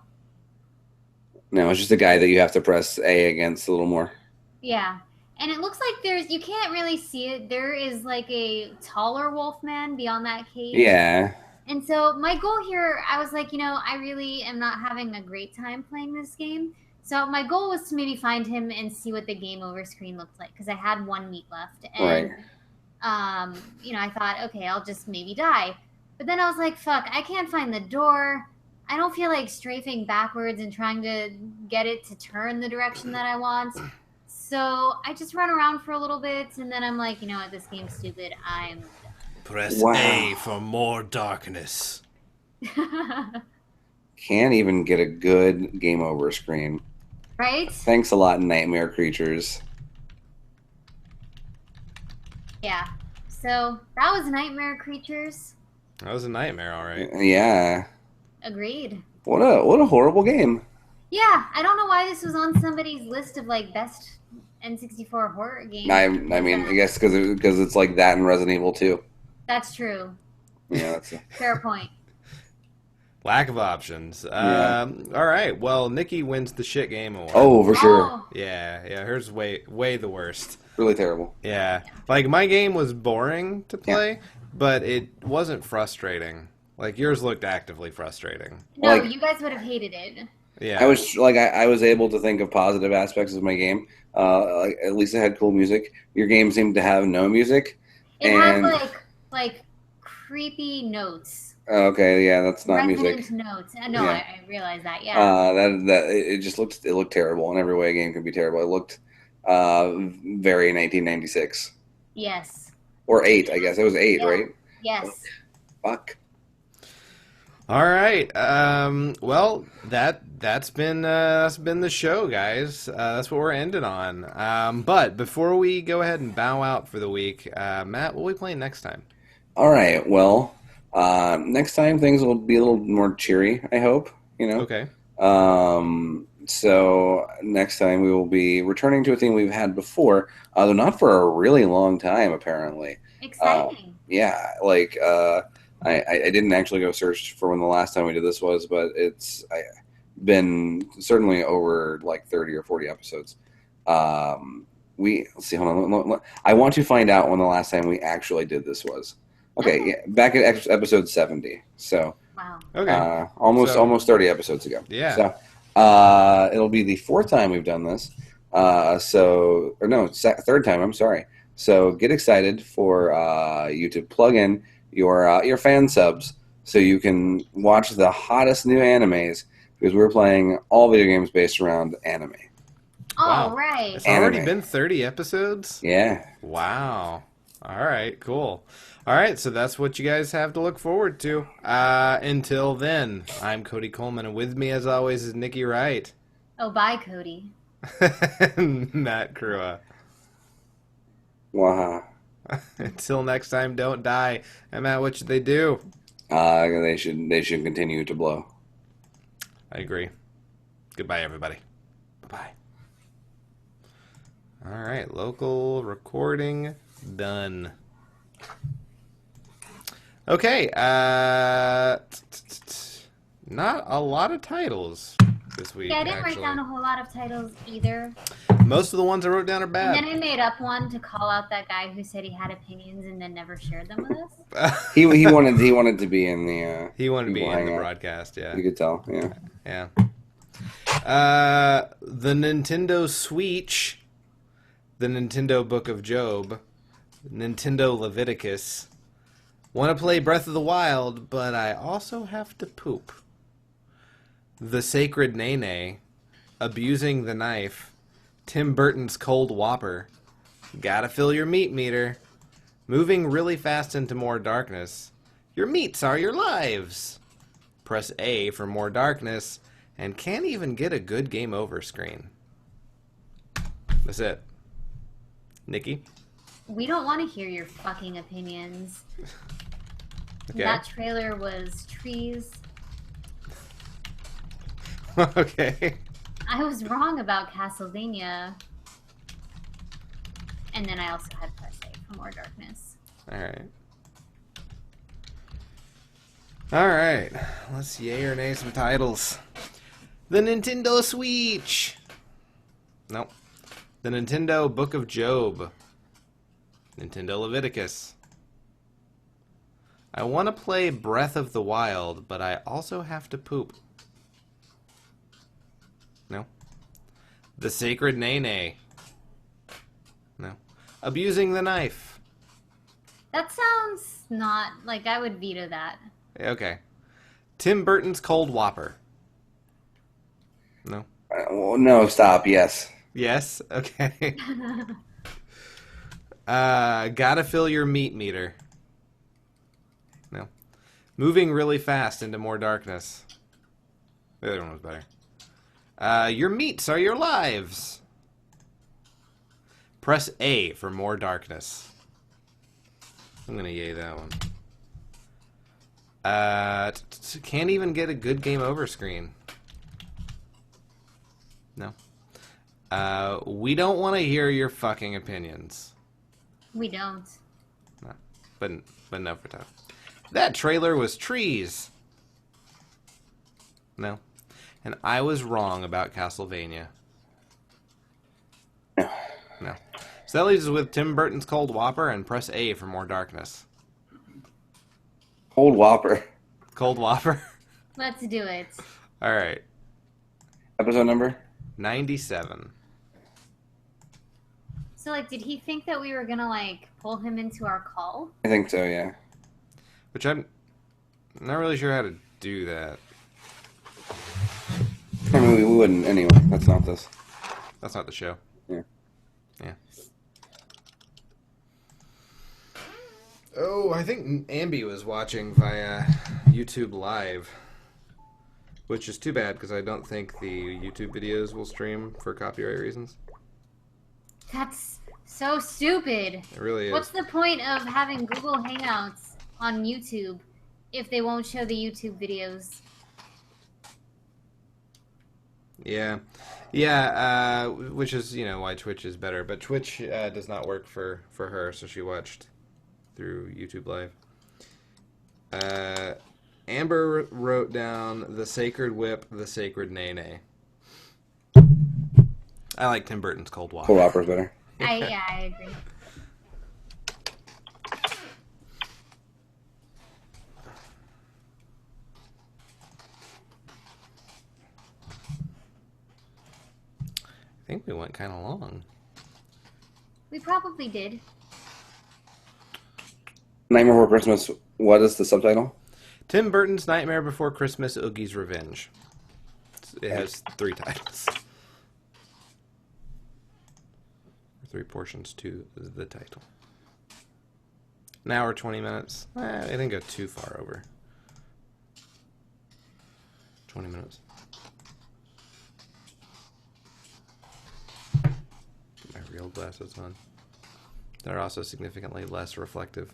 it's just a guy that you have to press A against a little more. Yeah. And it looks like you can't really see it. There is like a taller Wolfman beyond that cage. Yeah. And so my goal here, I was like, I really am not having a great time playing this game. So my goal was to maybe find him and see what the game over screen looked like because I had one meat left. And, I thought, okay, I'll just maybe die. But then I was like, fuck, I can't find the door. I don't feel like strafing backwards and trying to get it to turn the direction that I want. So I just run around for a little bit, and then I'm like, you know what, this game's stupid. I'm Press Wow. A for more darkness. done. Can't even get a good game over screen. Right? Thanks a lot, Nightmare Creatures. Yeah. So that was Nightmare Creatures. That was a nightmare, all right. Yeah. Agreed. What a horrible game. Yeah, I don't know why this was on somebody's list of like best N64 horror games. I mean, I guess because it's like that in Resident Evil 2. That's true. Yeah, Fair point. Lack of options. Yeah. All right. Well, Nikki wins the shit game award. Oh, for sure. Oh, Yeah. Hers way the worst. Really terrible. Yeah. Like my game was boring to play, but it wasn't frustrating. Like yours looked actively frustrating. no, Like- you guys would have hated it. Yeah. I was able to think of positive aspects of my game. Like at least it had cool music. Your game seemed to have no music. It had And like creepy notes. okay, yeah, that's not Resonant music. notes. No, Yeah. I realize that. Yeah. That it just looked terrible in every way a game could be terrible. It looked very 1996 Yes. or 8, I guess. It was 8, Yeah. right? Yes. Fuck. All right. Well, that's been the show, guys. That's what we're ending on. But before we go ahead and bow out for the week, Matt, what are we playing next time? All right. Well, next time things will be a little more cheery, I hope, you know. Okay. So next time we will be returning to a theme we've had before, though not for a really long time, apparently. Exciting. Yeah, like I didn't actually go search for when the last time we did this was, but it's been certainly over like 30 or 40 episodes. Let's see, hold on. I want to find out when the last time we actually did this was. Okay, Okay. yeah, back at episode 70. So Wow. Okay. almost 30 episodes ago. Yeah. So it'll be the fourth time we've done this. Third time. I'm sorry. So get excited for you to plug in your fan subs so you can watch the hottest new animes because we're playing all video games based around anime. All Wow. right. It's already Anime. been 30 episodes? Yeah. Wow. All right, cool. All right, so that's what you guys have to look forward to. Until then, I'm Cody Coleman, and with me, as always, is Nikki Wright. Oh, bye, Cody. Matt Crua. Wow. Until next time, don't die. And Matt, what should they do? They should continue to blow. I agree. Goodbye, everybody. Bye-bye. All right, local recording done. Okay, not a lot of titles this week, Yeah, I didn't actually. write down a whole lot of titles either. Most of the ones I wrote down are And bad. then I made up one to call out that guy who said he had opinions and then never shared them with us. He wanted to be in the. He wanted to be people in the hangout. broadcast, yeah. You could tell. Yeah. Yeah. The Nintendo Switch, the Nintendo Book of Job, Nintendo Leviticus. Want to play Breath of the Wild, but I also have to poop. The Sacred Nene, Abusing the Knife, Tim Burton's Cold Whopper, Gotta Fill Your Meat Meter, Moving Really Fast into More Darkness, Your Meats Are Your Lives. Press A for more darkness, and can't even get a good game over screen. That's it. Nikki? We don't want to hear your fucking opinions. Okay. That trailer was trees. Okay. I was wrong about Castlevania. And then I also had Press A for more darkness. Alright. Alright. Let's yay or nay some titles. The Nintendo Switch! Nope. The Nintendo Book of Job. Nintendo Leviticus. I want to play Breath of the Wild, but I also have to poop. No. The Sacred Nene. No. Abusing the Knife. That sounds not like I would veto that. Okay. Tim Burton's Cold Whopper. No. Well, no, stop. Yes. Yes? Okay. Gotta Fill Your Meat Meter. No. Moving Really Fast into More Darkness. The other one was better. Your Meats Are Your Lives. Press A for More Darkness. I'm gonna yay that one. Can't even get a good game over screen. No. We don't want to hear your fucking opinions. We don't. No. But no for time. That trailer was trees. No. And I was wrong about Castlevania. No. No. So that leaves us with Tim Burton's Cold Whopper, and press A for more darkness. Cold Whopper. Cold Whopper? Let's do it. All right. Episode number? 97. So, like, did he think that we were gonna, like, pull him into our call? I think so, yeah. Which I'm not really sure how to do that. I mean, we wouldn't anyway. That's not this. That's not the show. Yeah. Yeah. Oh, I think Ambi was watching via YouTube Live. Which is too bad, because I don't think the YouTube videos will stream for copyright reasons. That's so stupid. It really is. What's the point of having Google Hangouts on YouTube if they won't show the YouTube videos? Yeah. Yeah, which is, why Twitch is better. But Twitch does not work for her, so she watched through YouTube Live. Amber wrote down the Sacred Whip, the Sacred Nene. I like Tim Burton's Cold Whopper. Cold Whopper's better. I agree. I think we went kind of long. We probably did. Nightmare Before Christmas. What is the subtitle? Tim Burton's Nightmare Before Christmas, Oogie's Revenge. It has 3 titles. 3 portions to the title. An hour, 20 minutes. It didn't go too far over. 20 minutes. Put my real glasses on. They're also significantly less reflective.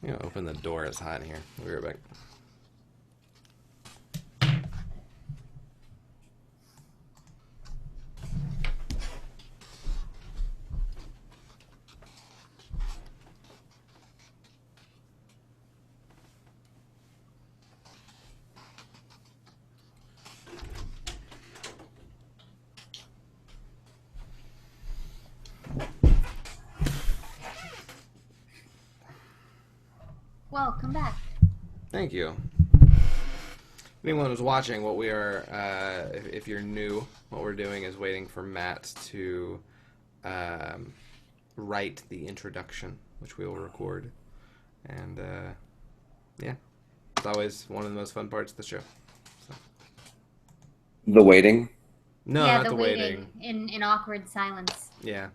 I'm gonna open the door. It's hot in here. We'll be right back. Welcome back. Thank you. Anyone who's watching, what we are, if you're new, what we're doing is waiting for Matt to write the introduction, which we will record. And, yeah, it's always one of the most fun parts of the show. So. The waiting? No, yeah, not the waiting. waiting. In awkward silence. Yeah.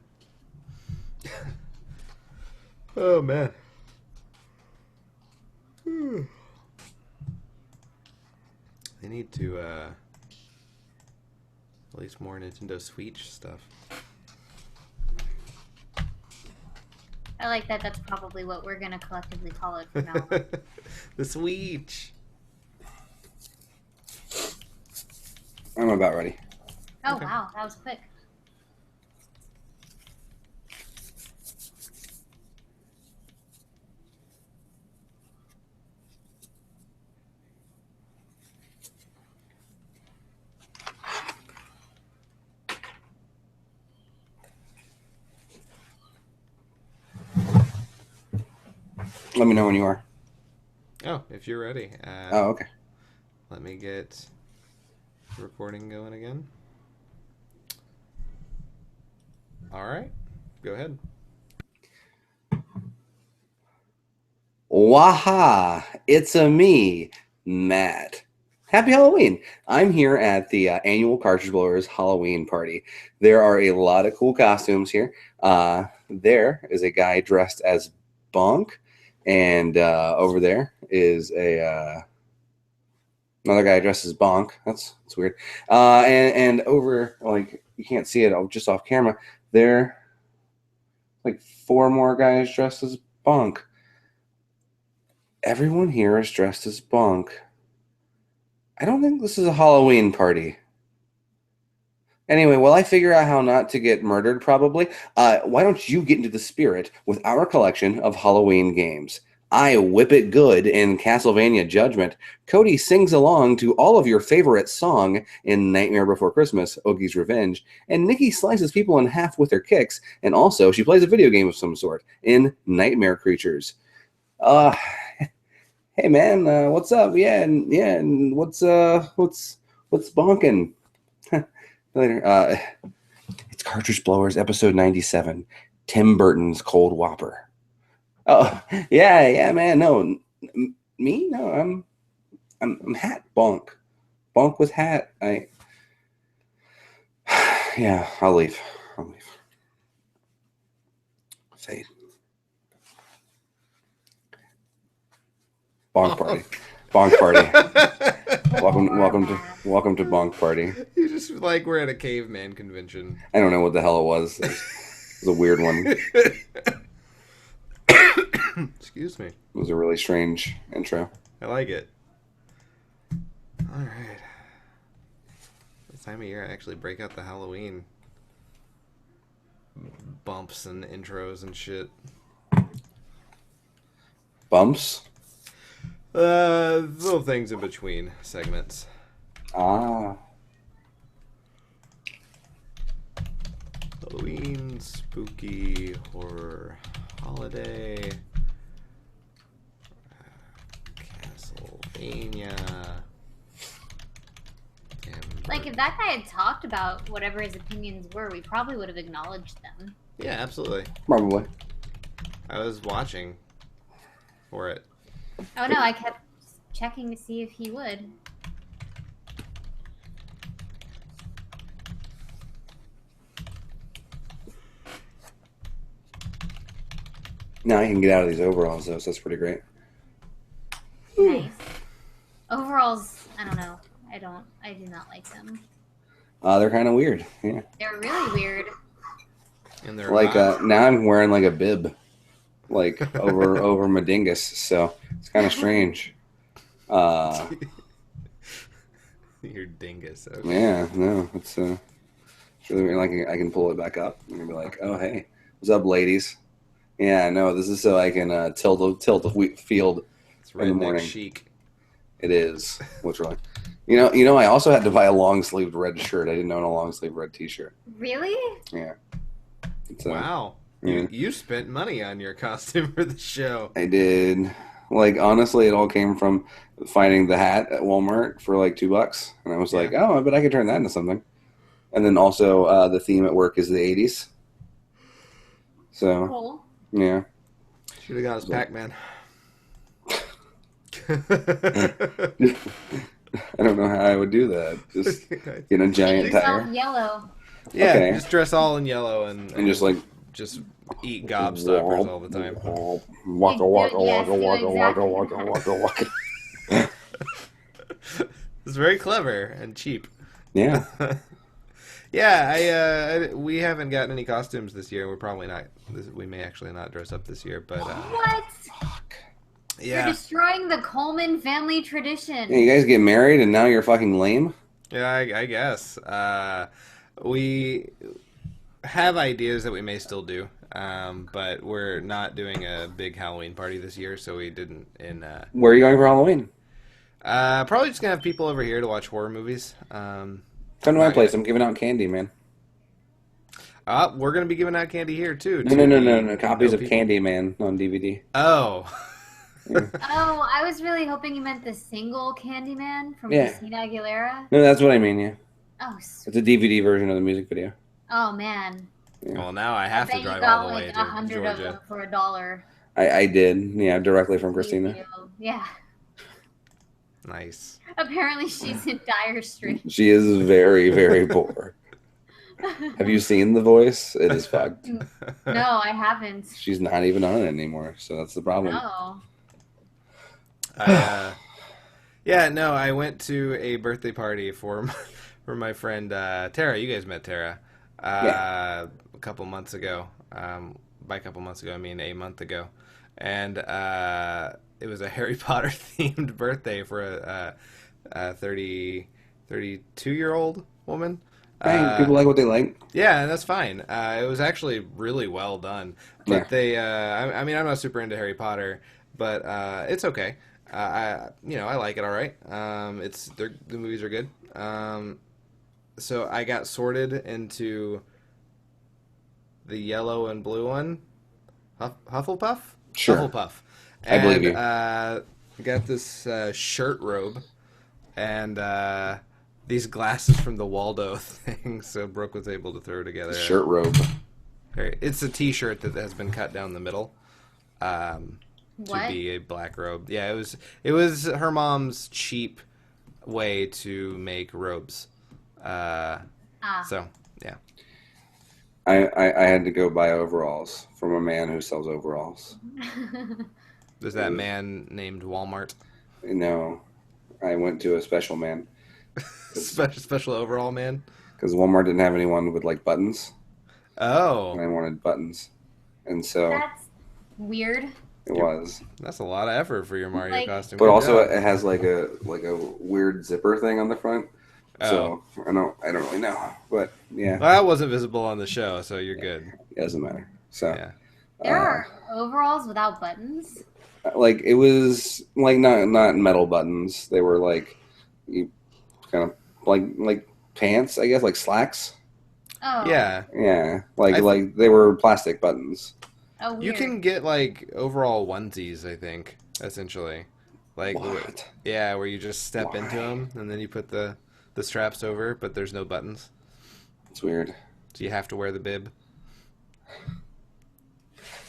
Oh, man. They need to release more Nintendo Switch stuff. I like that. That's probably what we're gonna collectively call it from now on. The Switch. I'm about ready. Oh, Okay. wow. That was quick. Let me know when you are. Oh, if you're ready. Oh, okay. Let me get recording going again. All right. Go ahead. Waha! It's a me, Matt. Happy Halloween! I'm here at the annual Cartridge Blowers Halloween party. There are a lot of cool costumes here. There is a guy dressed as Bonk, and over there is a another guy dressed as Bonk. That's weird. And over, like, you can't see it just off camera. There, like 4 more guys dressed as Bonk. Everyone here is dressed as Bonk. I don't think this is a Halloween party. Anyway, while I figure out how not to get murdered, probably, why don't you get into the spirit with our collection of Halloween games? I whip it good in Castlevania Judgment. Cody sings along to all of your favorite song in Nightmare Before Christmas, Ogie's Revenge, and Nikki slices people in half with her kicks, and also she plays a video game of some sort in Nightmare Creatures. Uh, hey man, what's up? And what's bonking? Later. It's Cartridge Blowers, episode 97, Tim Burton's Cold Whopper. Oh, yeah, man. No, me? No, I'm Hat Bonk. Bonk with Hat. Yeah, I'll leave. Fade. Bonk party. Bonk party. Welcome to Bonk Party. You just like we're at a caveman convention. I don't know what the hell it was. It was a weird one. Excuse me. It was a really strange intro. I like it. All right. This time of year, I actually break out the Halloween bumps and intros and shit. Bumps? Little things in between segments. Ah. Halloween, spooky, horror, holiday, Castlevania. Like, if that guy had talked about whatever his opinions were, we probably would have acknowledged them. Yeah, absolutely. Probably. I was watching for it. Oh no, I kept checking to see if he would. Now I can get out of these overalls, though, so that's pretty great. Nice. Overalls, I don't know. I do not like them. They're kind of weird. Yeah. They're really weird. And they're Like now I'm wearing like a bib, like over my dingus, so it's kind of strange. Your dingus. Okay. Yeah, no, it's really weird. Like I can pull it back up and be like, oh hey, what's up, ladies? Yeah, no, this is so I can tilt the wheat field It's in the morning. redneck chic. It is literally. You know, I also had to buy a long sleeved red shirt. I didn't own a long sleeved red T-shirt. Really? Yeah. It's, Wow. yeah. You spent money on your costume for the show. I did. Like, honestly, it all came from finding the hat at Walmart for like $2, and I was like, oh, I bet I could turn that into something. And then also, the theme at work is the '80s. So, Cool. yeah. Should have got his Pac-Man. I don't know how I would do that. Just get a giant Yourself tire. yellow. Yeah, Okay. just dress all in yellow and And just eat gobstoppers all the time. Waka waka waka waka waka waka waka waka. It's very clever and cheap. Yeah. Yeah, we haven't gotten any costumes this year. We're probably not. We may actually not dress up this year, but What? You're yeah, destroying the Coleman family tradition. Yeah, you guys get married and now you're fucking lame? yeah, I guess we have ideas that we may still do, but we're not doing a big Halloween party this year, so we didn't. Where are you going for Halloween? Probably just gonna have people over here to watch horror movies. Come to my place. I'm giving out candy, man. We're going to be giving out candy here, too. No. Copies of Candyman on DVD. Oh. Oh, I was really hoping you meant the single Candyman from Christina Aguilera. No, that's what I mean, yeah. Oh, It's a DVD version of the music video. oh man. Yeah. Well, now I have I to bet you drive got all the way like to 100 of them Georgia. for $1. I did, yeah, directly from Christina. Yeah. Nice. Apparently she's in dire straits. She is very, very poor. Have you seen The Voice? It is fucked. No, I haven't. She's not even on it anymore, so that's the problem. No. Yeah, no, I went to a birthday party for my friend Tara. You guys met Tara a couple months ago. By a couple months ago, I mean a month ago. And it was a Harry Potter themed birthday for a 32-year-old woman. Hey, people like what they like. Yeah, that's fine. It was actually really well done. Yeah. But they, I mean, I'm not super into Harry Potter, but it's okay. I like it all right. The movies are good. So I got sorted into the yellow and blue one, Hufflepuff, Sure. Hufflepuff, I believe and you. got this shirt robe and these glasses from the Waldo thing. So Brooke was able to throw together. Shirt robe. It's a T-shirt that has been cut down the middle. To What? be a black robe. Yeah, it was her mom's cheap way to make robes. So yeah, I had to go buy overalls from a man who sells overalls. there's that man named Walmart. No, I went to a special man Special overall man. because Walmart didn't have anyone with like buttons, and Oh, I wanted buttons, and so That's weird. it was. that's a lot of effort for your Mario Like- costume. But Good also, job. it has like a weird zipper thing on the front. So I don't really know, but yeah, Well, that wasn't visible on the show, so you're good. it doesn't matter. So Yeah. There are overalls without buttons. like it was like not metal buttons. They were like you kind of like pants, I guess, like slacks. Oh. Yeah, Yeah, I like they were plastic buttons. Oh, weird. you can get like overall onesies, I think, essentially. Like, What? yeah, where you just step Why? into them and then you put the straps over, but there's no buttons, It's weird. so you have to wear the bib.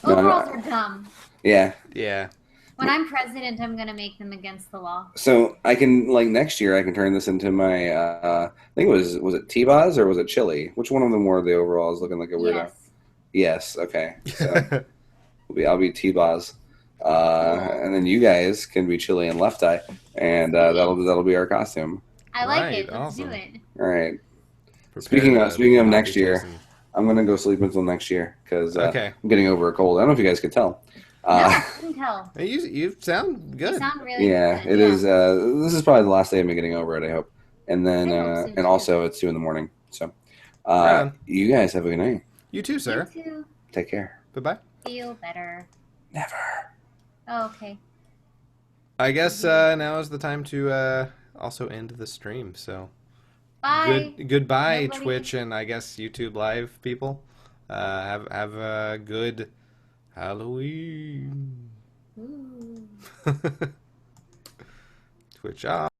No, Overalls are dumb. Yeah. Yeah. When I'm president, I'm gonna make them against the law. So I can like next year I can turn this into my I think it was it T-Boz or was it Chili? Which one of them wore the overalls looking like a weirdo? Yes. Yes, okay. So I'll be T-Boz. And then you guys can be Chili and Left Eye, and that'll be our costume. I like Right, it. Let's awesome. do it. All right. Prepare Speaking of to next be year, Jason. I'm gonna go sleep until next year because Okay. I'm getting over a cold. I don't know if you guys could tell. No, I can tell. Hey, you sound You good. sound really Yeah, good. it is. This is probably the last day of me getting over it. I hope. And then I hope so, and too. also it's 2 a.m. So Right on. you guys have a good night. You too, sir. You too. Take care. Bye-bye. Feel better. Never. Oh, okay. I guess now is the time to also end the stream. So Bye. goodbye, Nobody- Twitch and I guess YouTube Live people. Have a good Halloween. Ooh. Twitch off.